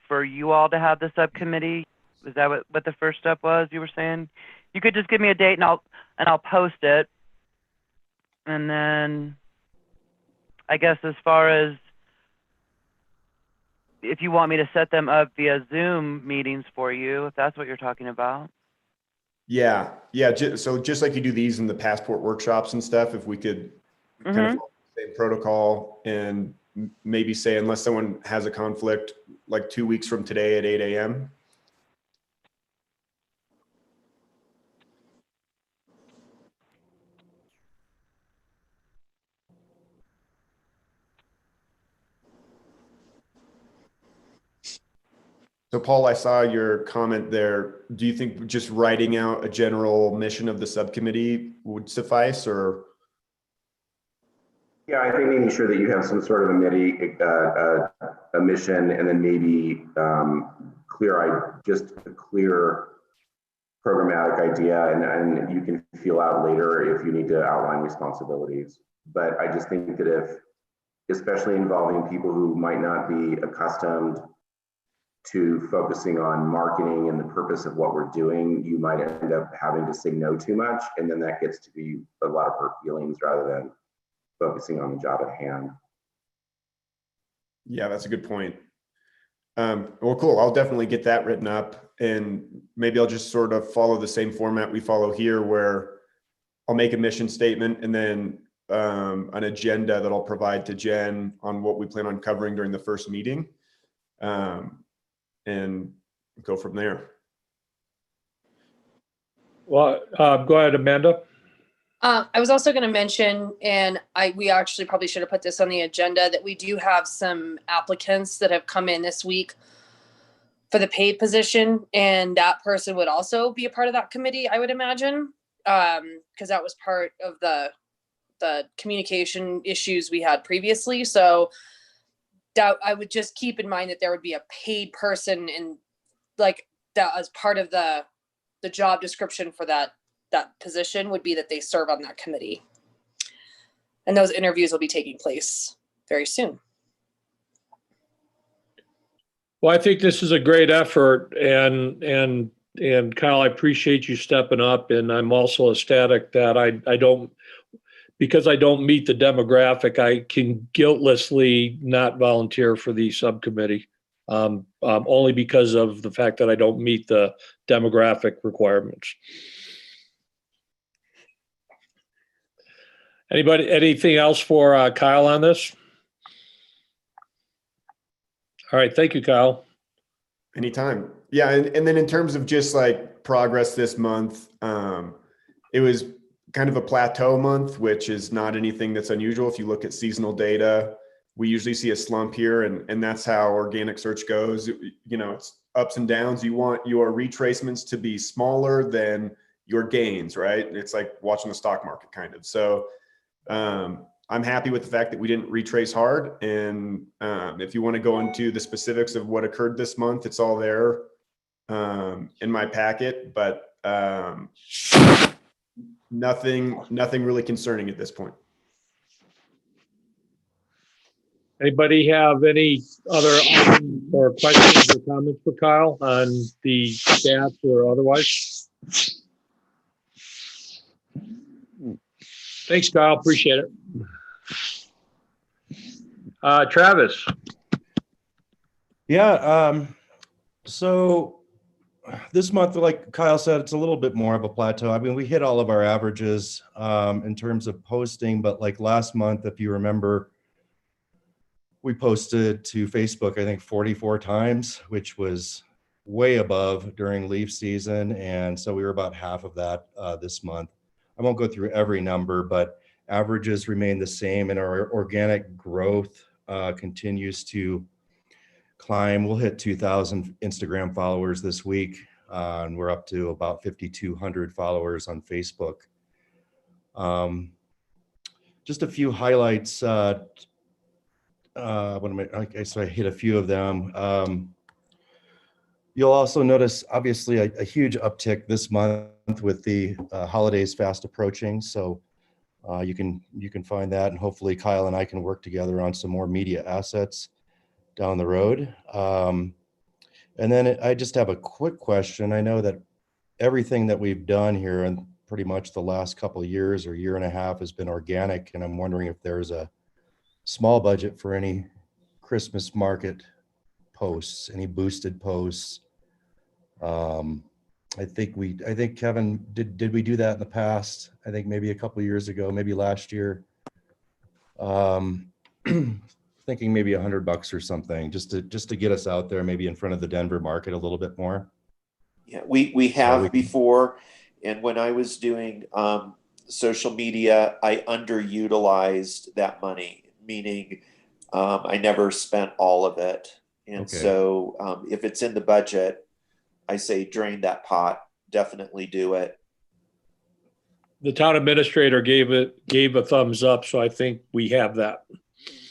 for you all to have the subcommittee? Was that what the first step was you were saying? You could just give me a date and I'll post it. And then I guess as far as if you want me to set them up via Zoom meetings for you, if that's what you're talking about. Yeah. So just like you do these in the passport workshops and stuff, if we could kind of follow the same protocol and maybe say, unless someone has a conflict, like 2 weeks from today at 8 a.m. So Paul, I saw your comment there. Do you think just writing out a general mission of the subcommittee would suffice, or? Yeah, I think making sure that you have some sort of a mission, and then maybe just a clear programmatic idea, and you can feel out later if you need to outline responsibilities. But I just think that if, especially involving people who might not be accustomed to focusing on marketing and the purpose of what we're doing, you might end up having to say no too much, and then that gets to be a lot of hurt feelings rather than focusing on the job at hand. Yeah, that's a good point. Well, cool. I'll definitely get that written up, and maybe I'll just sort of follow the same format we follow here, where I'll make a mission statement and then an agenda that I'll provide to Jen on what we plan on covering during the first meeting, and go from there. Well, go ahead, Amanda. I was also going to mention, and we actually probably should have put this on the agenda, that we do have some applicants that have come in this week for the paid position, and that person would also be a part of that committee, I would imagine, because that was part of the communication issues we had previously. So that I would just keep in mind that there would be a paid person, and like that as part of the job description for that position would be that they serve on that committee. And those interviews will be taking place very soon. Well, I think this is a great effort, and Kyle, I appreciate you stepping up, and I'm also ecstatic that I don't, because I don't meet the demographic, I can guiltlessly not volunteer for the subcommittee, only because of the fact that I don't meet the demographic requirements. Anybody, anything else for Kyle on this? All right, thank you, Kyle. Anytime. Yeah, and then in terms of just like progress this month, it was kind of a plateau month, which is not anything that's unusual. If you look at seasonal data, we usually see a slump here, and that's how organic search goes. You know, it's ups and downs. You want your retracements to be smaller than your gains, right? It's like watching the stock market kind of. So I'm happy with the fact that we didn't retrace hard. And if you want to go into the specifics of what occurred this month, it's all there in my packet, but nothing really concerning at this point. Anybody have any other items or questions or comments for Kyle on the stats or otherwise? Thanks, Kyle. Appreciate it. Travis. Yeah. So this month, like Kyle said, it's a little bit more of a plateau. I mean, we hit all of our averages in terms of posting, but like last month, if you remember, we posted to Facebook, I think 44 times, which was way above during leaf season. And so we were about half of that this month. I won't go through every number, but averages remain the same, and our organic growth continues to climb. We'll hit 2,000 Instagram followers this week, and we're up to about 5,200 followers on Facebook. Just a few highlights. So I hit a few of them. You'll also notice, obviously, a huge uptick this month with the holidays fast approaching. So you can find that, and hopefully Kyle and I can work together on some more media assets down the road. And then I just have a quick question. I know that everything that we've done here in pretty much the last couple of years or year and a half has been organic, and I'm wondering if there's a small budget for any Christmas market posts, any boosted posts. I think Kevin, did we do that in the past? I think maybe a couple of years ago, maybe last year. Thinking maybe $100 or something, just to get us out there, maybe in front of the Denver market a little bit more. Yeah, we have before, and when I was doing social media, I underutilized that money, meaning I never spent all of it. And Okay. so if it's in the budget, I say drain that pot, definitely do it. The town administrator gave a thumbs up, so I think we have that.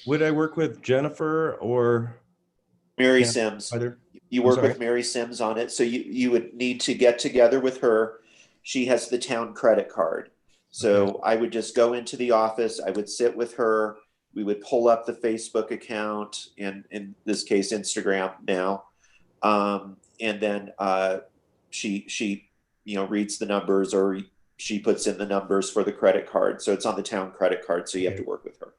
Would I work with Jennifer or Mary Yeah, Sims? either? You I'm work sorry? with Mary Sims on it. So you would need to get together with her. She has the town credit card. So I would just go into the office. I would sit with her. We would pull up the Facebook account, and in this case, Instagram now. And then she reads the numbers, or she puts in the numbers for the credit card. So it's on the town credit card. So you have to work with her.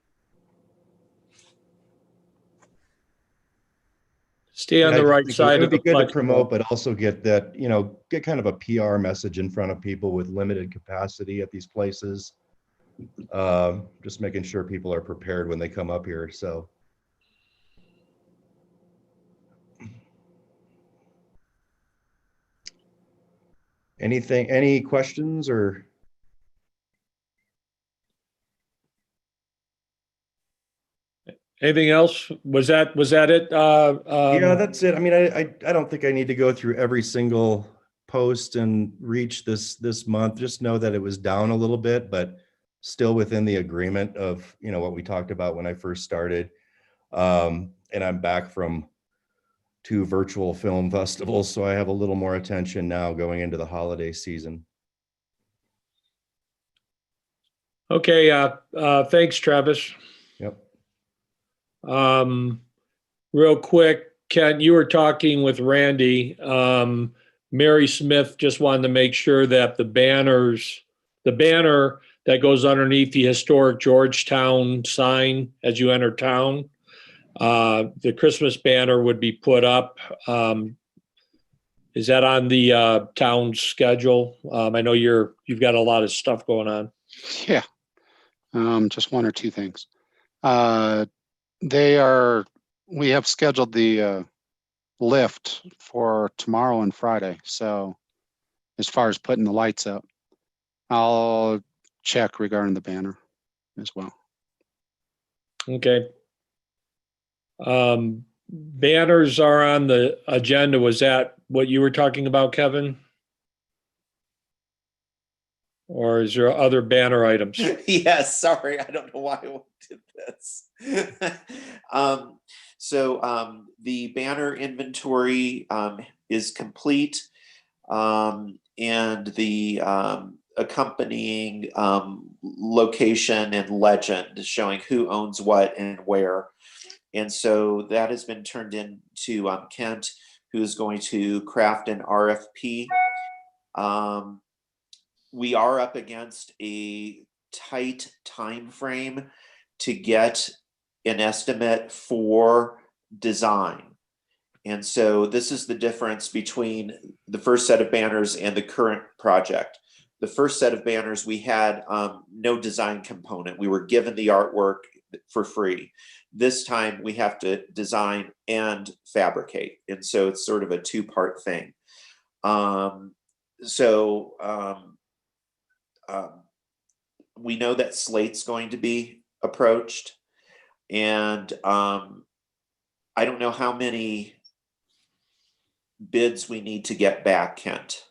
Stay on Yeah, the I right think side it of would the be good to flex. promote, but also get that, get kind of a PR message in front of people with limited capacity at these places. Just making sure people are prepared when they come up here. So. Any questions or? Anything else? Was that it? Yeah, that's it. I mean, I don't think I need to go through every single post and reach this month. Just know that it was down a little bit, but still within the agreement of, what we talked about when I first started. And I'm back from 2 virtual film festivals, so I have a little more attention now going into the holiday season. Okay. Thanks, Travis. Yep. Real quick, Ken, you were talking with Randy. Mary Smith just wanted to make sure that the banner that goes underneath the historic Georgetown sign as you enter town, the Christmas banner would be put up. Is that on the town schedule? I know you've got a lot of stuff going on. Yeah. Just one or two things. We have scheduled the lift for tomorrow and Friday. So as far as putting the lights up, I'll check regarding the banner as well. Okay. Banners are on the agenda. Was that what you were talking about, Kevin? Or is there other banner items? Yes, sorry, I don't know why I did this. The banner inventory is complete, and the accompanying location and legend showing who owns what and where. And so that has been turned in to Kent, who is going to craft an RFP. We are up against a tight time frame to get an estimate for design. And so this is the difference between the first set of banners and the current project. The first set of banners, we had no design component. We were given the artwork for free. This time we have to design and fabricate. And so it's sort of a two-part thing. We know that Slate's going to be approached, and I don't know how many bids we need to get back, Kent.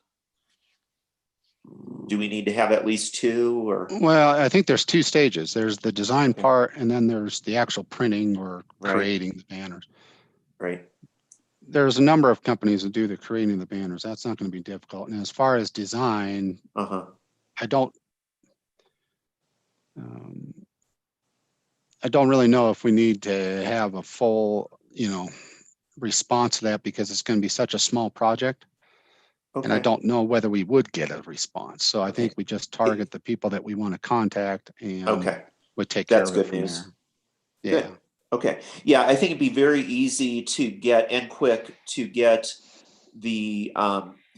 Do we need to have at least two, or? Well, I think there's two stages. There's the design part, and then there's the actual printing or creating the banners. Right. There's a number of companies that do the creating of the banners. That's not going to be difficult. And as far as design, I don't really know if we need to have a full, response to that, because it's going to be such a small project. And I don't know whether we would get a response. So I think we just target the people that we want to contact, and would take care of it good from news. there. Good. Okay. Yeah, I think it'd be very easy to get, and quick to get, the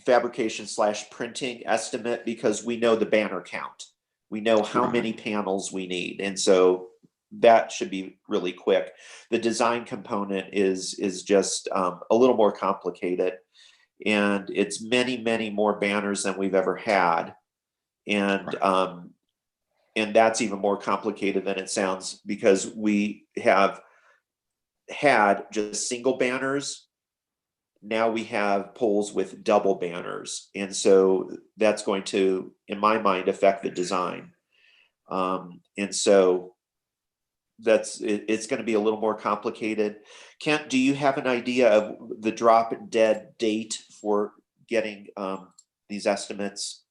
fabrication / printing estimate, because we know the banner count. We know how many panels we need. And so that should be really quick. The design component is just a little more complicated. And it's many, many more banners than we've ever had. And that's even more complicated than it sounds, because we have had just single banners. Now we have poles with double banners. And so that's going to, in my mind, affect the design. And so it's going to be a little more complicated. Kent, do you have an idea of the drop dead date for getting these estimates?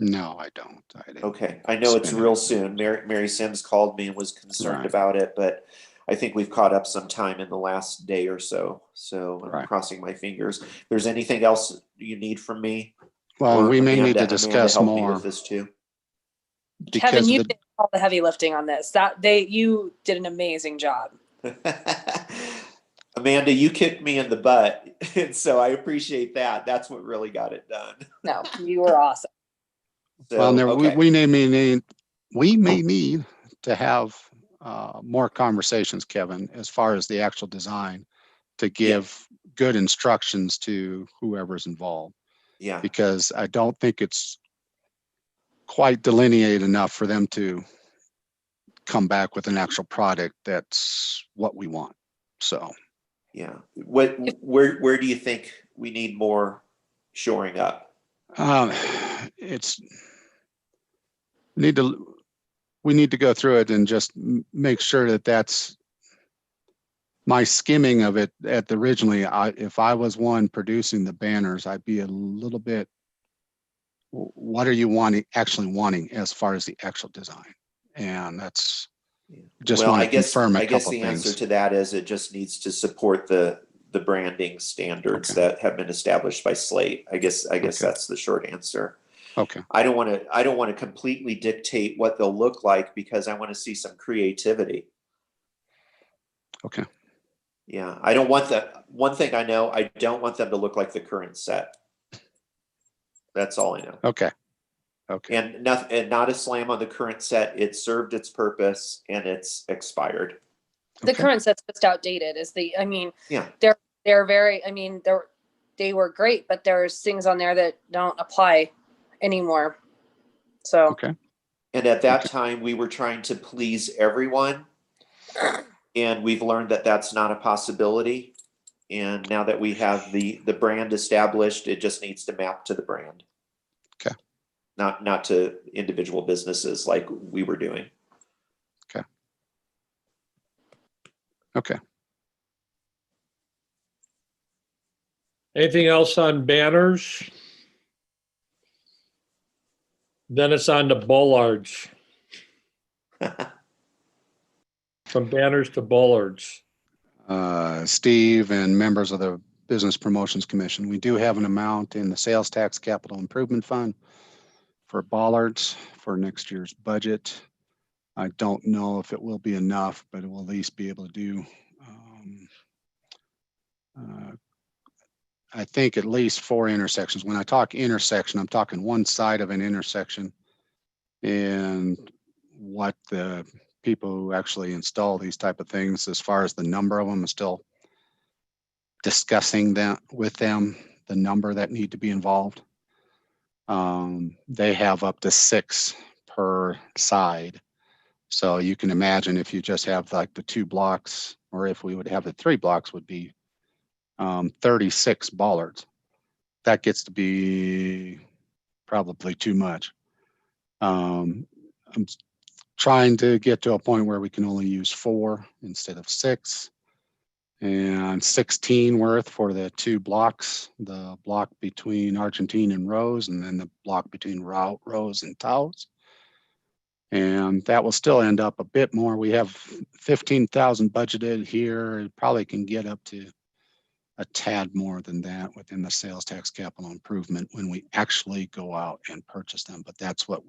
No, I don't. Okay, I know it's real soon. Mary Sims called me and was concerned about it, but I think we've caught up some time in the last day or so. So I'm crossing my fingers. If there's anything else you need from me? Well, we may need to discuss help me more with this too. Kevin, you did all the heavy lifting on this. You did an amazing job. Amanda, you kicked me in the butt, and so I appreciate that. That's what really got it done. No, you were awesome. So, we may need to have more conversations, Kevin, as far as the actual design, to give good instructions to whoever's involved. Yeah. Because I don't think it's quite delineated enough for them to come back with an actual product that's what we want. So. Yeah. Where do you think we need more shoring up? We need to go through it and just make sure that that's my skimming of it originally. If I was one producing the banners, I'd be a little bit, what are you actually wanting as far as the actual design? And that's just want to confirm a couple things. I guess the answer to that is it just needs to support the branding standards that have been established by Slate. I guess that's the short answer. Okay. I don't want to completely dictate what they'll look like, because I want to see some creativity. Okay. Yeah, I don't want that. One thing I know, I don't want them to look like the current set. That's all I know. Okay. Okay. And not a slam on the current set. It served its purpose and it's expired. The Okay. current set's just outdated Yeah. they're very, they were great, but there's things on there that don't apply anymore. So. Okay. And at that time, we were trying to please everyone. And we've learned that that's not a possibility. And now that we have the brand established, it just needs to map to the brand. Okay. Not to individual businesses like we were doing. Okay. Okay. Anything else on banners? Then it's on to bollards. From banners to bollards. Steve and members of the Business Promotions Commission, we do have an amount in the Sales Tax Capital Improvement Fund for bollards for next year's budget. I don't know if it will be enough, but it will at least be able to do, I think at least 4 intersections. When I talk intersection, I'm talking one side of an intersection, and what the people who actually install these type of things, as far as the number of them, is still discussing that with them, the number that need to be involved. They have up to 6 per side. So you can imagine if you just have like the 2 blocks, or if we would have the 3 blocks, would be 36 bollards. That gets to be probably too much. I'm trying to get to a point where we can only use 4 instead of 6, and 16 worth for the 2 blocks, the block between Argentine and Rose, and then the block between Rose and Taos. And that will still end up a bit more. We have 15,000 budgeted here. It probably can get up to a tad more than that within the sales tax capital improvement when we actually go out and purchase them. But that's what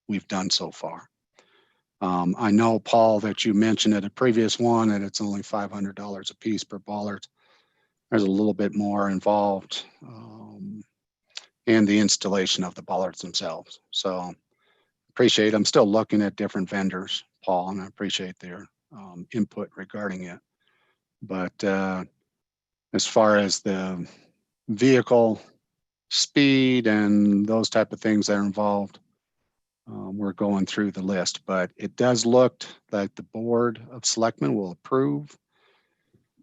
we've done so far. I know, Paul, that you mentioned at a previous one that it's only $500 a piece per bollard. There's a little bit more involved in the installation of the bollards themselves. So appreciate, I'm still looking at different vendors, Paul, and I appreciate their input regarding it. But as far as the vehicle speed and those type of things that are involved, we're going through the list, but it does look like the Board of Selectmen will approve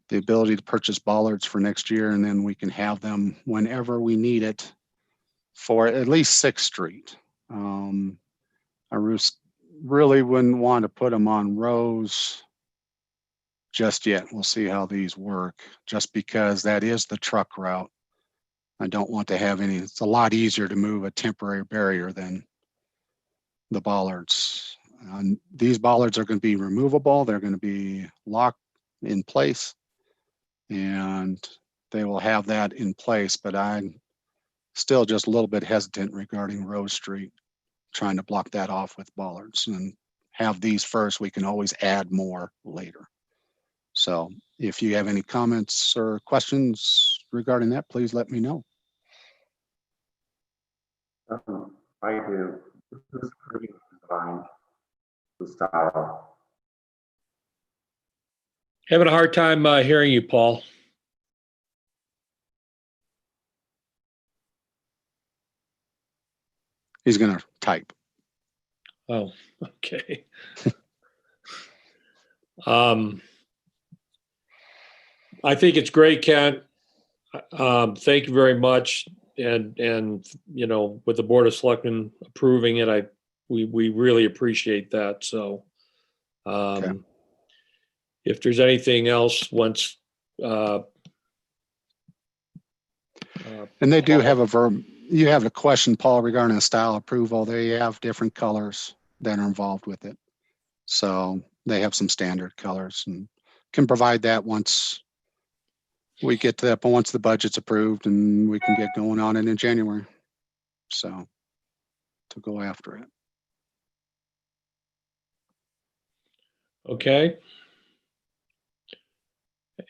the ability to purchase bollards for next year, and then we can have them whenever we need it for at least 6th Street. I really wouldn't want to put them on Rose just yet. We'll see how these work, just because that is the truck route. I don't want to have any, it's a lot easier to move a temporary barrier than the bollards. These bollards are going to be removable. They're going to be locked in place, and they will have that in place. But I'm still just a little bit hesitant regarding Rose Street, trying to block that off with bollards, and have these first. We can always add more later. So if you have any comments or questions regarding that, please let me know. I do. Who's approving the design, the style? Having a hard time hearing you, Paul. He's going to type. Oh, okay. I think it's great, Kent. Thank you very much. And you know, with the Board of Selectmen approving it, we really appreciate that. So Okay. if there's anything else, once And they do have a verb. You have a question, Paul, regarding the style approval. They have different colors that are involved with it. So they have some standard colors and can provide that once we get to that, but once the budget's approved, and we can get going on it in January. So to go after it. okay.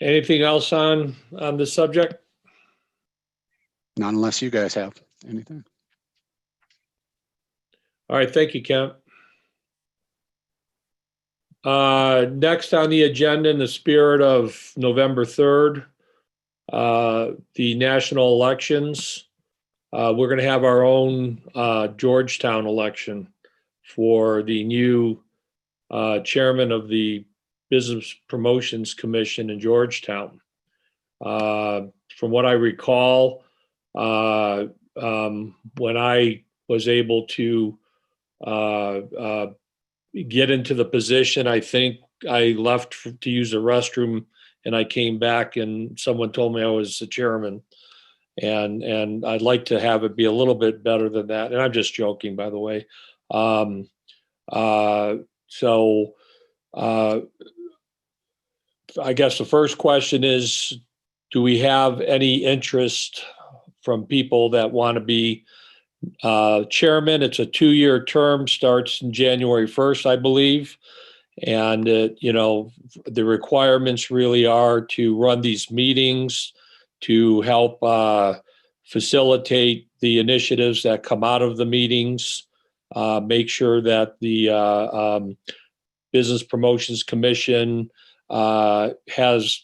Anything else on the subject? Not unless you guys have anything. All right, thank you, Kent. Next on the agenda, in the spirit of November 3rd, the national elections, we're going to have our own Georgetown election for the new chairman of the Business Promotions Commission in Georgetown. From what I recall, when I was able to get into the position, I think I left to use the restroom and I came back and someone told me I was the chairman. And I'd like to have it be a little bit better than that. And I'm just joking, by the way. I guess the first question is, do we have any interest from people that want to be chairman? It's a 2-year term, starts in January 1st, I believe. And, the requirements really are to run these meetings, to help facilitate the initiatives that come out of the meetings, make sure that the Business Promotions Commission has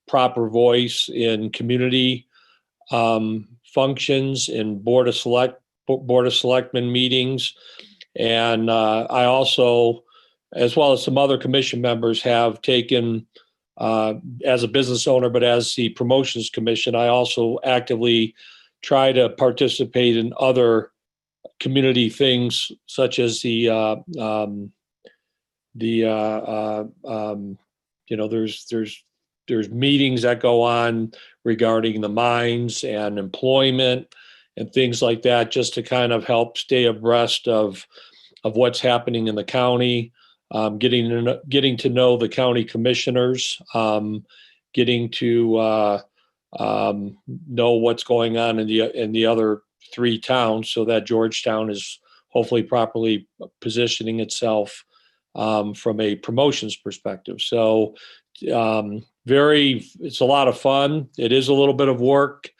proper voice in community functions, in Board of Selectmen meetings. And I also, as well as some other commission members, have taken, as a business owner, but as the Promotions Commission, I also actively try to participate in other community things, such as there's meetings that go on regarding the mines and employment and things like that, just to kind of help stay abreast of what's happening in the county, getting to know the county commissioners, getting to know what's going on in the other 3 towns, so that Georgetown is hopefully properly positioning itself from a promotions perspective. So it's a lot of fun. It is a little bit of work.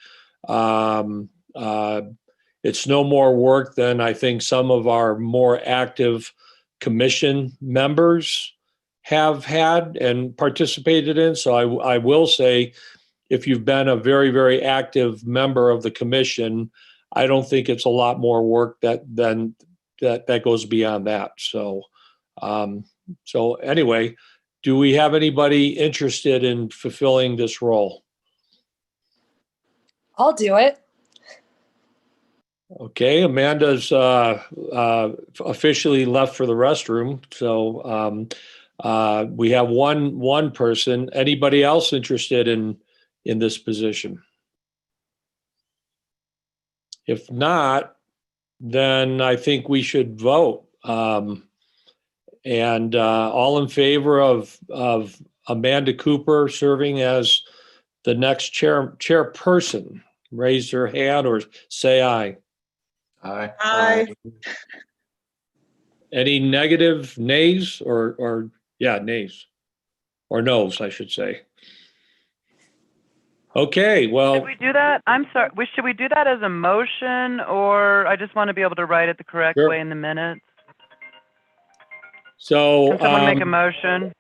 It's no more work than I think some of our more active commission members have had and participated in. So I will say, if you've been a very, very active member of the commission, I don't think it's a lot more work that goes beyond that. So anyway, do we have anybody interested in fulfilling this role? I'll do it. Okay, Amanda's officially left for the restroom. So we have one person. Anybody else interested in this position? If not, then I think we should vote. And all in favor of Amanda Cooper serving as the next chairperson, raise their hand or say aye. Aye. Aye. Any negative nays or nays or no's, I should say. Okay, well. Should we do that? I'm sorry. Should we do that as a motion, or I just want to be able to write it the correct Sure. way in the minutes? So. Can someone make a motion?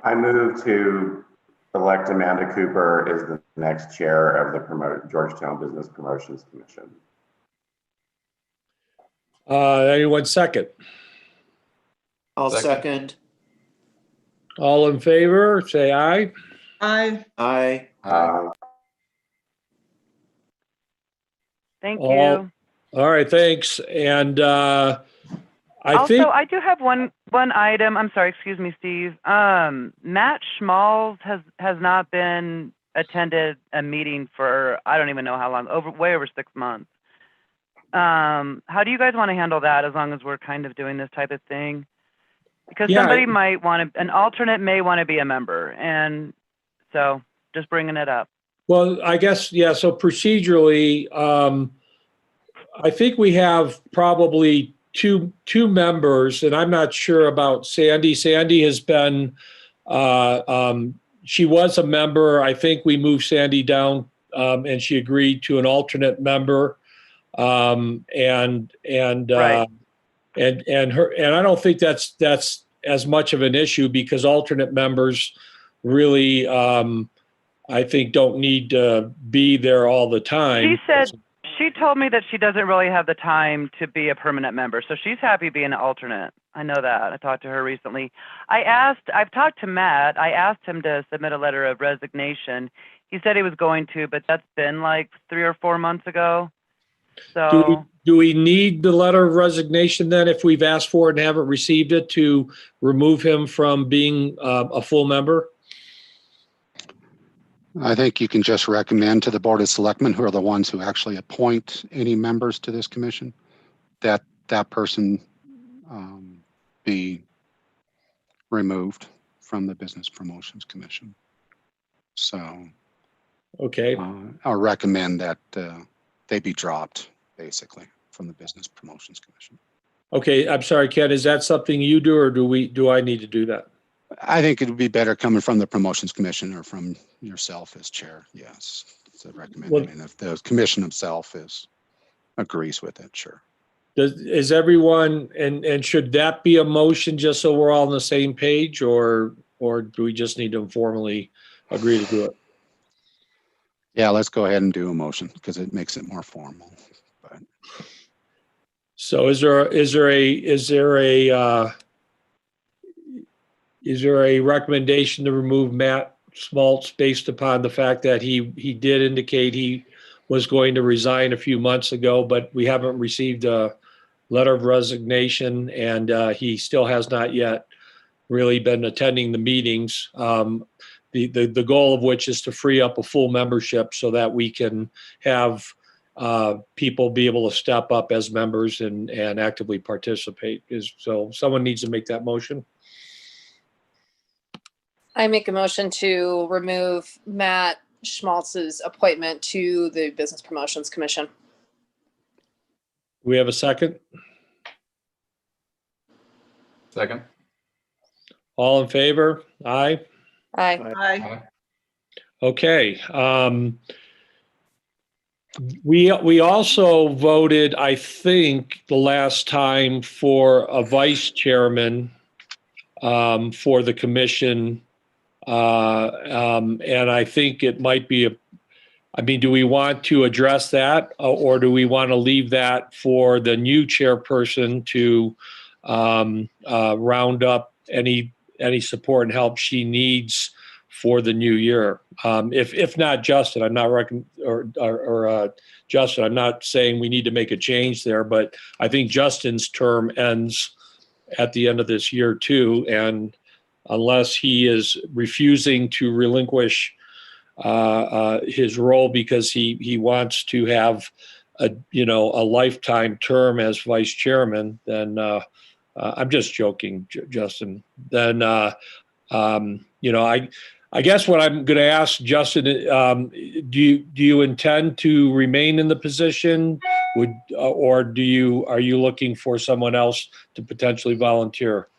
I move to elect Amanda Cooper as the next chair of the Georgetown Business Promotions Commission. Anyone second? I'll Second. second. All in favor, say aye. Aye. Aye. Thank All- you. All right, thanks. And Also, I do have one item. I'm sorry, excuse me, Steve. Matt Schmalz has not been attended a meeting for I don't even know how long, way over 6 months. How do you guys want to handle that, as long as we're kind of doing this type of thing? Because somebody might want to, an alternate may want to be a member, and so just bringing it up. Well, I guess, yeah, so procedurally, I think we have probably two members, and I'm not sure about Sandy. Sandy has been, she was a member. I think we moved Sandy down, and she agreed to an alternate member. And Right. and I don't think that's as much of an issue because alternate members really, I think, don't need to be there all the time. She told me that she doesn't really have the time to be a permanent member, so she's happy being an alternate. I know that. I talked to her recently. I've talked to Matt. I asked him to submit a letter of resignation. He said he was going to, but that's been like 3 or 4 months ago. So Do we need the letter of resignation then if we've asked for it and haven't received it to remove him from being a full member? I think you can just recommend to the Board of Selectmen, who are the ones who actually appoint any members to this commission, that that person be removed from the Business Promotions Commission. So, okay, I'll recommend that they be dropped, basically, from the Business Promotions Commission. Okay, I'm sorry, Ken. Is that something you do, or do I need to do that? I think it would be better coming from the Promotions Commission or from yourself as chair. Yes, it's a recommendation. If the commission itself agrees with it, sure. Is everyone, and should that be a motion just so we're all on the same page, or do we just need to formally agree to do it? Yeah, let's go ahead and do a motion because it makes it more formal. But so is there a recommendation to remove Matt Schmaltz based upon the fact that he did indicate he was going to resign a few months ago, but we haven't received a letter of resignation, and he still has not yet really been attending the meetings. The goal of which is to free up a full membership so that we can have people be able to step up as members and actively participate. So someone needs to make that motion. I make a motion to remove Matt Schmaltz's appointment to the Business Promotions Commission. We have a second? Second. All in favor? Aye. Aye. Aye. Okay. We also voted, I think, the last time for a vice chairman for the commission. And I think it might be do we want to address that, or do we want to leave that for the new chairperson to round up any support and help she needs for the new year? If not Justin, I'm not Justin, I'm not saying we need to make a change there, but I think Justin's term ends at the end of this year too, and unless he is refusing to relinquish his role because he wants to have a lifetime term as vice chairman, then I'm just joking, Justin. Then I guess what I'm going to ask Justin, do you intend to remain in the position? Or are you looking for someone else to potentially volunteer?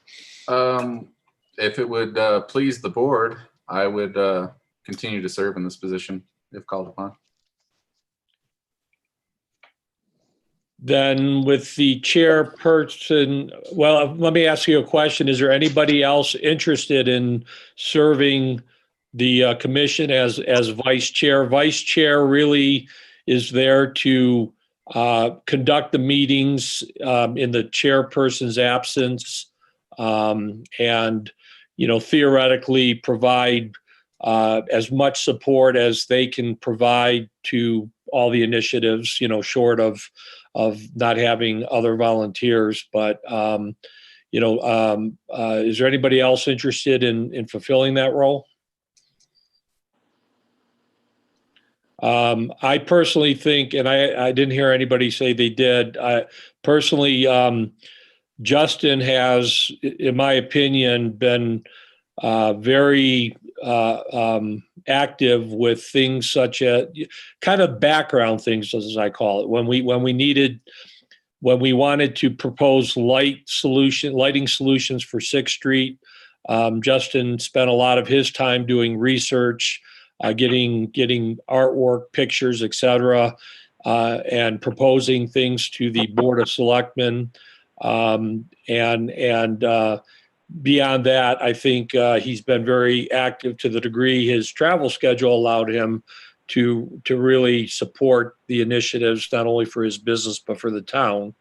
If it would please the board, I would continue to serve in this position if called upon. Then with the chairperson, well, let me ask you a question. Is there anybody else interested in serving the commission as vice chair? Vice chair really is there to conduct the meetings in the chairperson's absence, and theoretically provide as much support as they can provide to all the initiatives, short of not having other volunteers. But is there anybody else interested in fulfilling that role? I personally think, and I didn't hear anybody say they did. I personally, Justin has, in my opinion, been very active with things such as kind of background things, as I call it. When we wanted to propose lighting solutions for 6th Street, Justin spent a lot of his time doing research, getting artwork, pictures, etc. and proposing things to the Board of Selectmen. Beyond that, I think he's been very active to the degree his travel schedule allowed him to really support the initiatives, not only for his business, but for the town.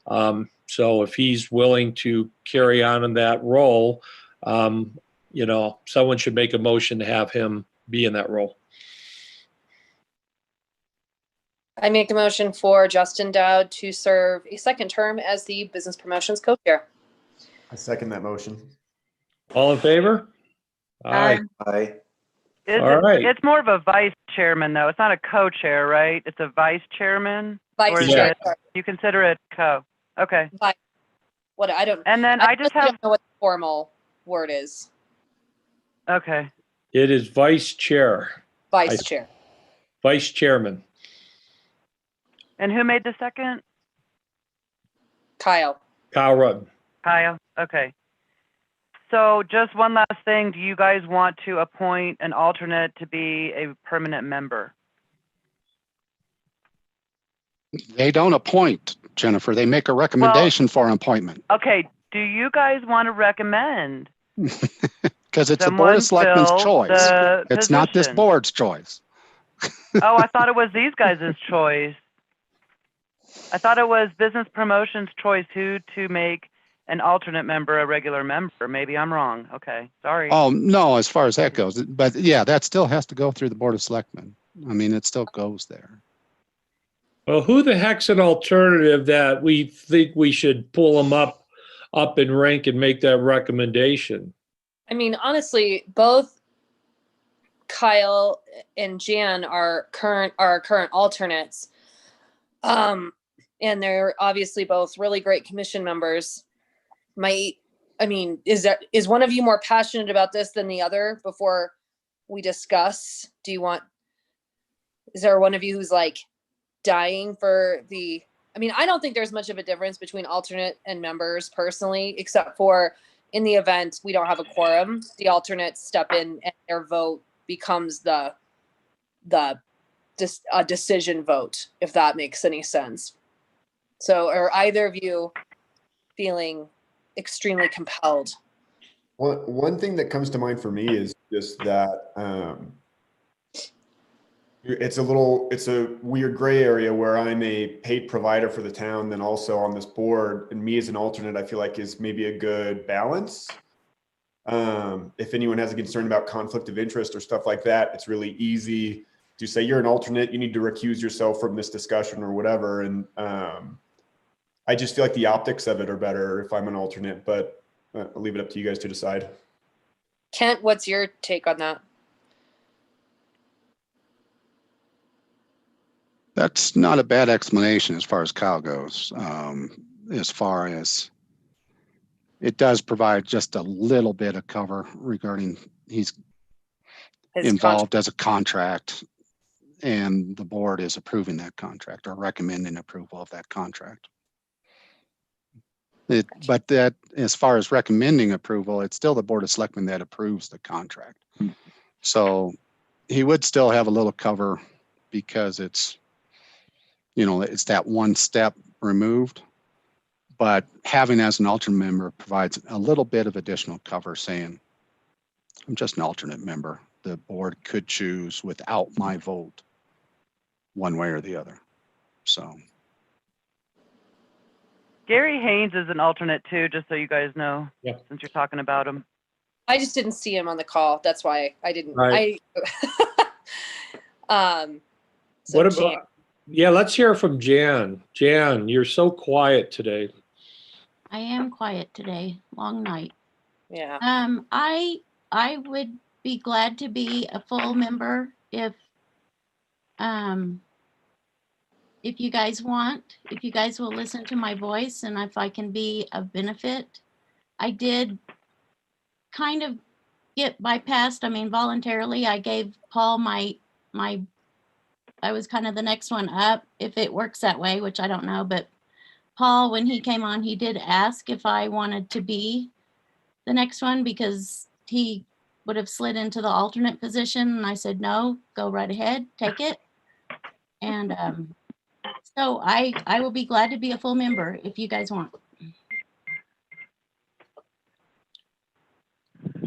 So if he's willing to carry on in that role, someone should make a motion to have him be in that role. I make a motion for Justin Dowd to serve a second term as the Business Promotions Co-Chair. I second that motion. All in favor? Aye. Aye. All right. It's more of a vice chairman, though. It's not a co-chair, right? It's a vice chairman? Or Vice is chair. you consider it co? Okay. What I don't. And then I just have. Don't know what the formal word is. Okay. It is vice chair. Vice chair. Vice chairman. And who made the second? Kyle. Kyle Rudd. Kyle. Okay. So just one last thing. Do you guys want to appoint an alternate to be a permanent member? They don't appoint, Jennifer. They make a recommendation for an appointment. Okay. Do you guys want to recommend? Because it's the Board of Selectmen's choice. It's not this position? board's choice. Oh, I thought it was these guys' choice. I thought it was Business Promotions' choice who to make an alternate member a regular member. Maybe I'm wrong. Okay, sorry. Oh, no, as far as that goes. But yeah, that still has to go through the Board of Selectmen. I mean, it still goes there. Well, who the heck's an alternative that we think we should pull them up in rank and make that recommendation? I mean, honestly, both Kyle and Jan are current alternates. And they're obviously both really great commission members. Is one of you more passionate about this than the other before we discuss? Is there one of you who's like dying for I don't think there's much of a difference between alternate and members personally, except for in the event we don't have a quorum, the alternates step in and their vote becomes a decision vote, if that makes any sense. So are either of you feeling extremely compelled? One thing that comes to mind for me is just that it's a weird gray area where I'm a paid provider for the town, then also on this board, and me as an alternate, I feel like is maybe a good balance. If anyone has a concern about conflict of interest or stuff like that, it's really easy to say you're an alternate, you need to recuse yourself from this discussion or whatever. And I just feel like the optics of it are better if I'm an alternate, but I'll leave it up to you guys to decide. Kent, what's your take on that? That's not a bad explanation as far as Kyle goes. As far as it does provide just a little bit of cover regarding he's involved as a contract and the board is approving that contract or recommending approval of that contract. But that, as far as recommending approval, it's still the Board of Selectmen that approves the contract. So he would still have a little cover because it's that one step removed. But having as an alternate member provides a little bit of additional cover saying, I'm just an alternate member. The board could choose without my vote one way or the other. So. Gary Haynes is an alternate too, just so you guys know, since you're talking about him. I just didn't see him on the call. That's why I didn't. Right. So what about? Yeah, let's hear from Jan. Jan, you're so quiet today. I am quiet today. Long night. Yeah. I would be glad to be a full member if you guys want, if you guys will listen to my voice and if I can be of benefit. I did kind of get bypassed. Voluntarily, I gave Paul I was kind of the next one up, if it works that way, which I don't know. But Paul, when he came on, he did ask if I wanted to be the next one because he would have slid into the alternate position. And I said, no, go right ahead, take it. And So I will be glad to be a full member if you guys want.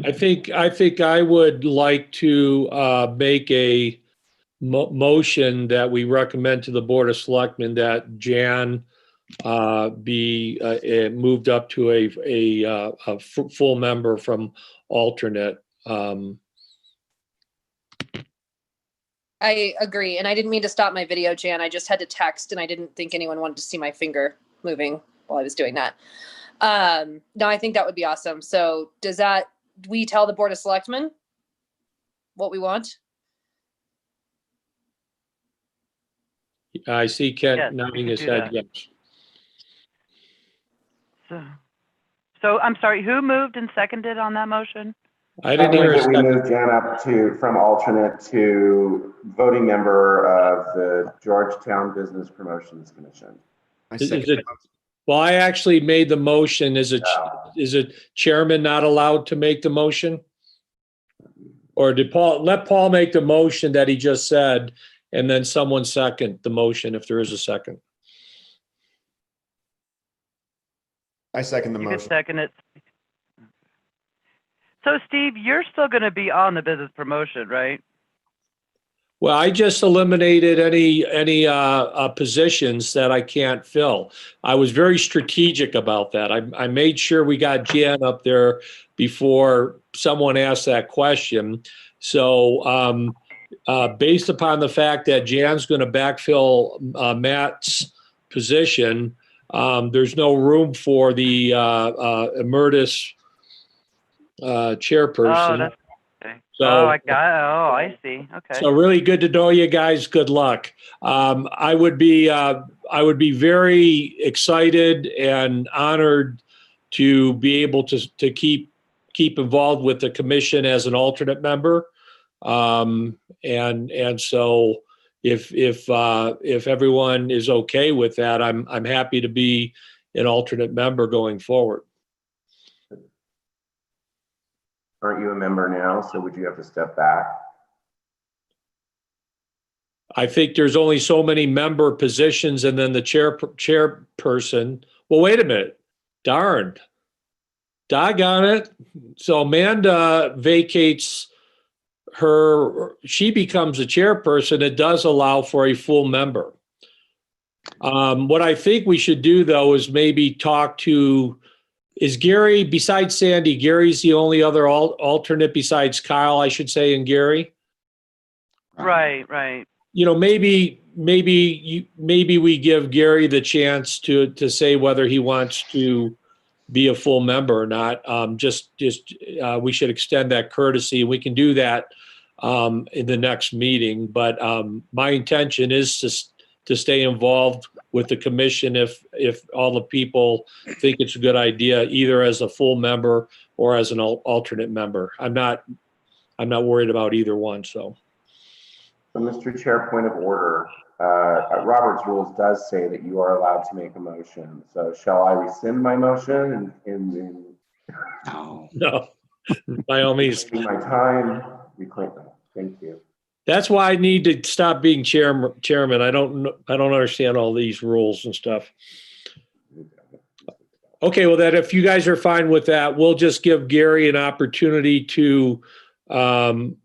I think I would like to make a motion that we recommend to the Board of Selectmen that Jan be moved up to a full member from alternate. I agree. And I didn't mean to stop my video, Jan. I just had to text and I didn't think anyone wanted to see my finger moving while I was doing that. No, I think that would be awesome. So we tell the Board of Selectmen what we want? I see Kent Yes, we nodding could his do head, that. yes. So I'm sorry, who moved and seconded on that motion? I didn't hear a That we second. move Jan up from alternate to voting member of the Georgetown Business Promotions Commission. Is it, well, I actually made the motion. Is it chairman not allowed to make the motion? Or did let Paul make the motion that he just said, and then someone second the motion if there is a second? I second the You motion. could second it. So Steve, you're still going to be on the business promotion, right? Well, I just eliminated any positions that I can't fill. I was very strategic about that. I made sure we got Jan up there before someone asked that question. So based upon the fact that Jan's going to backfill Matt's position, there's no room for the emeritus chairperson. Oh, that's okay. So, I see. Okay. So really good to know you guys. Good luck. I would be very excited and honored to be able to keep involved with the commission as an alternate member. And so if everyone is okay with that, I'm happy to be an alternate member going forward. Aren't you a member now? So would you have to step back? I think there's only so many member positions and then the chairperson. Well, wait a minute. Darn. Doggone it. So Amanda vacates she becomes a chairperson. It does allow for a full member. What I think we should do though is maybe talk to, is Gary, besides Sandy, Gary's the only other alternate besides Kyle, I should say, and Gary? Right. You know, maybe we give Gary the chance to say whether he wants to be a full member or not. We should extend that courtesy. We can do that in the next meeting. But my intention is to stay involved with the commission if all the people think it's a good idea, either as a full member or as an alternate member. I'm not worried about either one. So Mr. Chair, point of order. Robert's rules does say that you are allowed to make a motion. So shall I rescind my motion and no, by all means. My time, reclaim that. Thank you. That's why I need to stop being chairman. I don't understand all these rules and stuff. Okay, well, that if you guys are fine with that, we'll just give Gary an opportunity to chime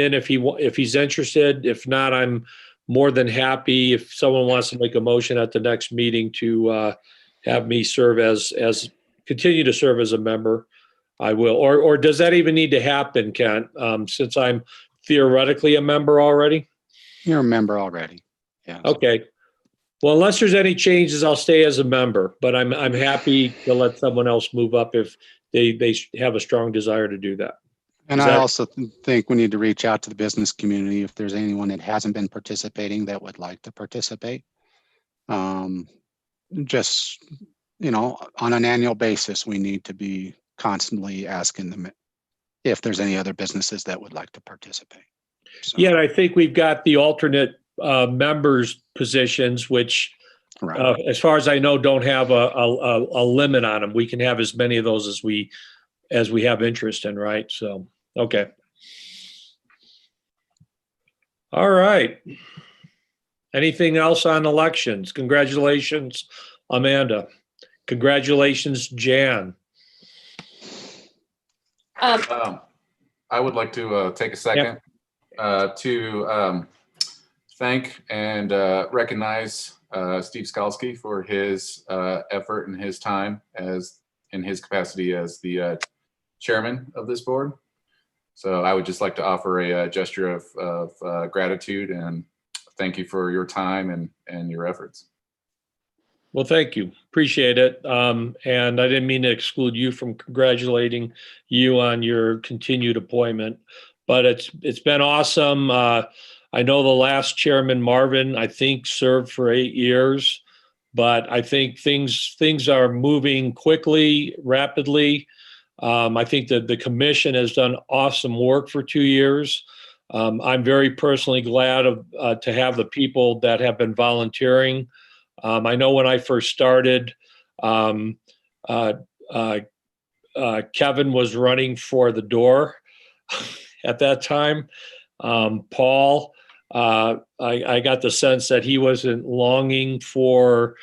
in if he's interested. If not, I'm more than happy if someone wants to make a motion at the next meeting to have me serve continue to serve as a member. I will. Or does that even need to happen, Kent? Since I'm theoretically a member already? You're a member already. Yeah. Okay. Well, unless there's any changes, I'll stay as a member, but I'm happy to let someone else move up if they have a strong desire to do that. And I also think we need to reach out to the business community if there's anyone that hasn't been participating that would like to participate. Just, on an annual basis, we need to be constantly asking them if there's any other businesses that would like to participate. So, yeah, I think we've got the alternate members positions, which, as far as I know, don't have a limit on them. We can have as many of those as we have interest in, right? So, okay. All right. Anything else on elections? Congratulations, Amanda. Congratulations, Jan. I would like to take a second to thank and recognize Steve Skalski for his effort and his time in his capacity as the chairman of this board. So I would just like to offer a gesture of gratitude and thank you for your time and your efforts. Well, thank you. Appreciate it. And I didn't mean to exclude you from congratulating you on your continued appointment, but it's been awesome. I know the last chairman, Marvin, I think served for 8 years, but I think things are moving quickly, rapidly. I think that the commission has done awesome work for 2 years. I'm very personally glad to have the people that have been volunteering. I know when I first started, Kevin was running for the door at that time. Paul, I got the sense that he wasn't longing for,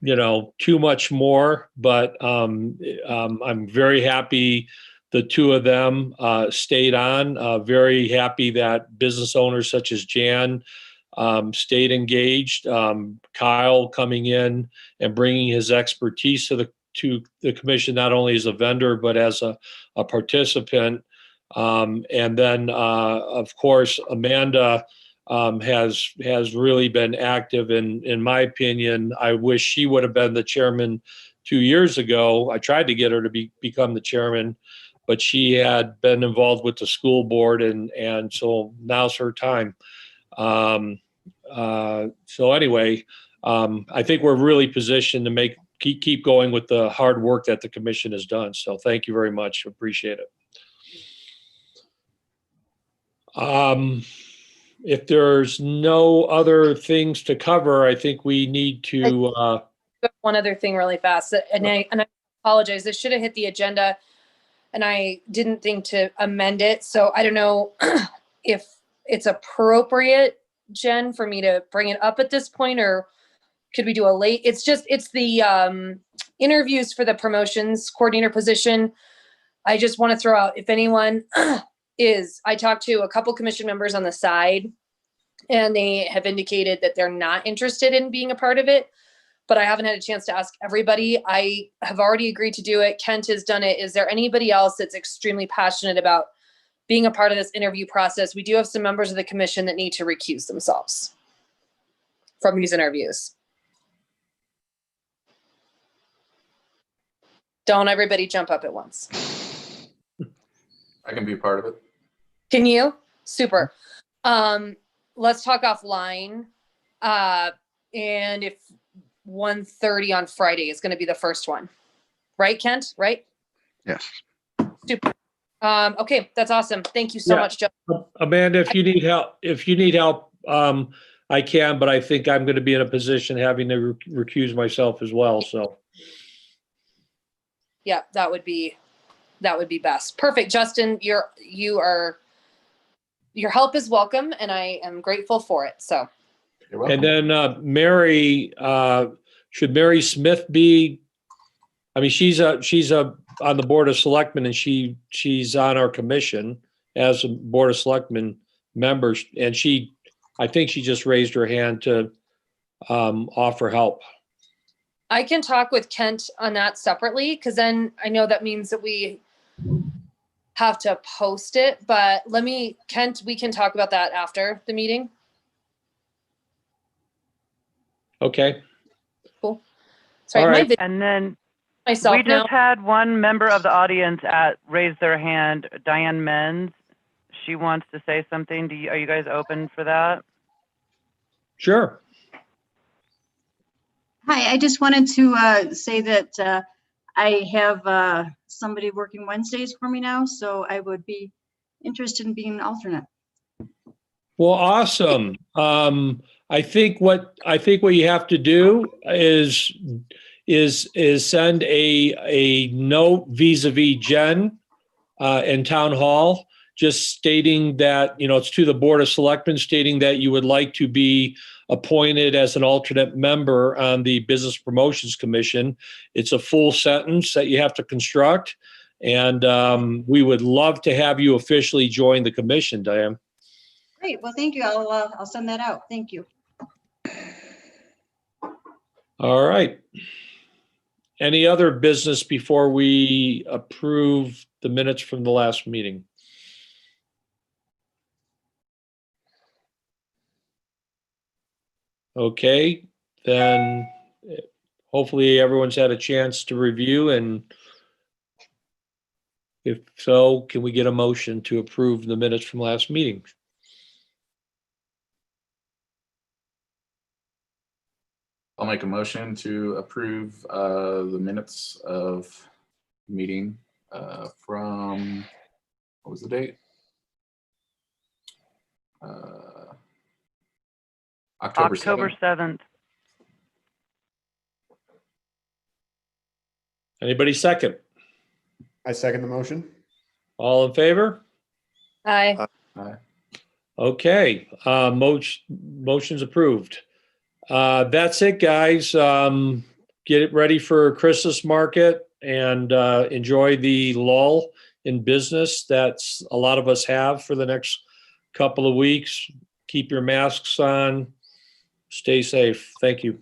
too much more, but I'm very happy the two of them stayed on. Very happy that business owners such as Jan stayed engaged. Kyle coming in and bringing his expertise to the commission, not only as a vendor, but as a participant. And then, of course, Amanda has really been active. In my opinion, I wish she would have been the chairman 2 years ago. I tried to get her to become the chairman, but she had been involved with the school board, and so now's her time. So anyway, I think we're really positioned to keep going with the hard work that the commission has done. So thank you very much. Appreciate it. If there's no other things to cover, I think we need to. One other thing really fast, and I apologize. This should have hit the agenda, and I didn't think to amend it. So I don't know if it's appropriate, Jen, for me to bring it up at this point, or could we do a late? It's the interviews for the promotions coordinator position. I just want to throw out, if anyone I talked to a couple commission members on the side, and they have indicated that they're not interested in being a part of it, but I haven't had a chance to ask everybody. I have already agreed to do it. Kent has done it. Is there anybody else that's extremely passionate about being a part of this interview process? We do have some members of the commission that need to recuse themselves from these interviews. Don't everybody jump up at once. I can be a part of it. Can you? Super. Let's talk offline. And if 1:30 on Friday is going to be the first one, right, Kent? Right? Yes. Super. Okay, that's awesome. Thank you so much, Joe. Amanda, if you need help, I can, but I think I'm going to be in a position having to recuse myself as well. So. Yeah, that would be best. Perfect. Justin, your help is welcome, and I am grateful for it. So. You're welcome. And then Mary, should Mary Smith be? I mean, she's on the Board of Selectmen, and she's on our commission as a Board of Selectmen member, and I think she just raised her hand to offer help. I can talk with Kent on that separately, because then I know that means that we have to post it, but Kent, we can talk about that after the meeting. Okay. Cool. Sorry, All right. And then myself we just had one member of the audience raise their hand, Diane Menz. She wants to say something. Are you guys open for that? Sure. Hi, I just wanted to say that I have somebody working Wednesdays for me now, so I would be interested in being an alternate. Well, awesome. I think what you have to do is send a note vis-a-vis Jen in town hall, just stating that, it's to the Board of Selectmen, stating that you would like to be appointed as an alternate member on the Business Promotions Commission. It's a full sentence that you have to construct. And we would love to have you officially join the commission, Diane. Great. Well, thank you. I'll send that out. Thank you. All right. Any other business before we approve the minutes from the last meeting? Okay, then hopefully everyone's had a chance to review, and if so, can we get a motion to approve the minutes from last meeting? I'll make a motion to approve the minutes of meeting from, what was the date? October 7th. 7th. Anybody second? I second the motion. All in favor? Aye. Okay, motion's approved. That's it, guys. Get it ready for Christmas market and enjoy the lull in business that's a lot of us have for the next couple of weeks. Keep your masks on. Stay safe. Thank you.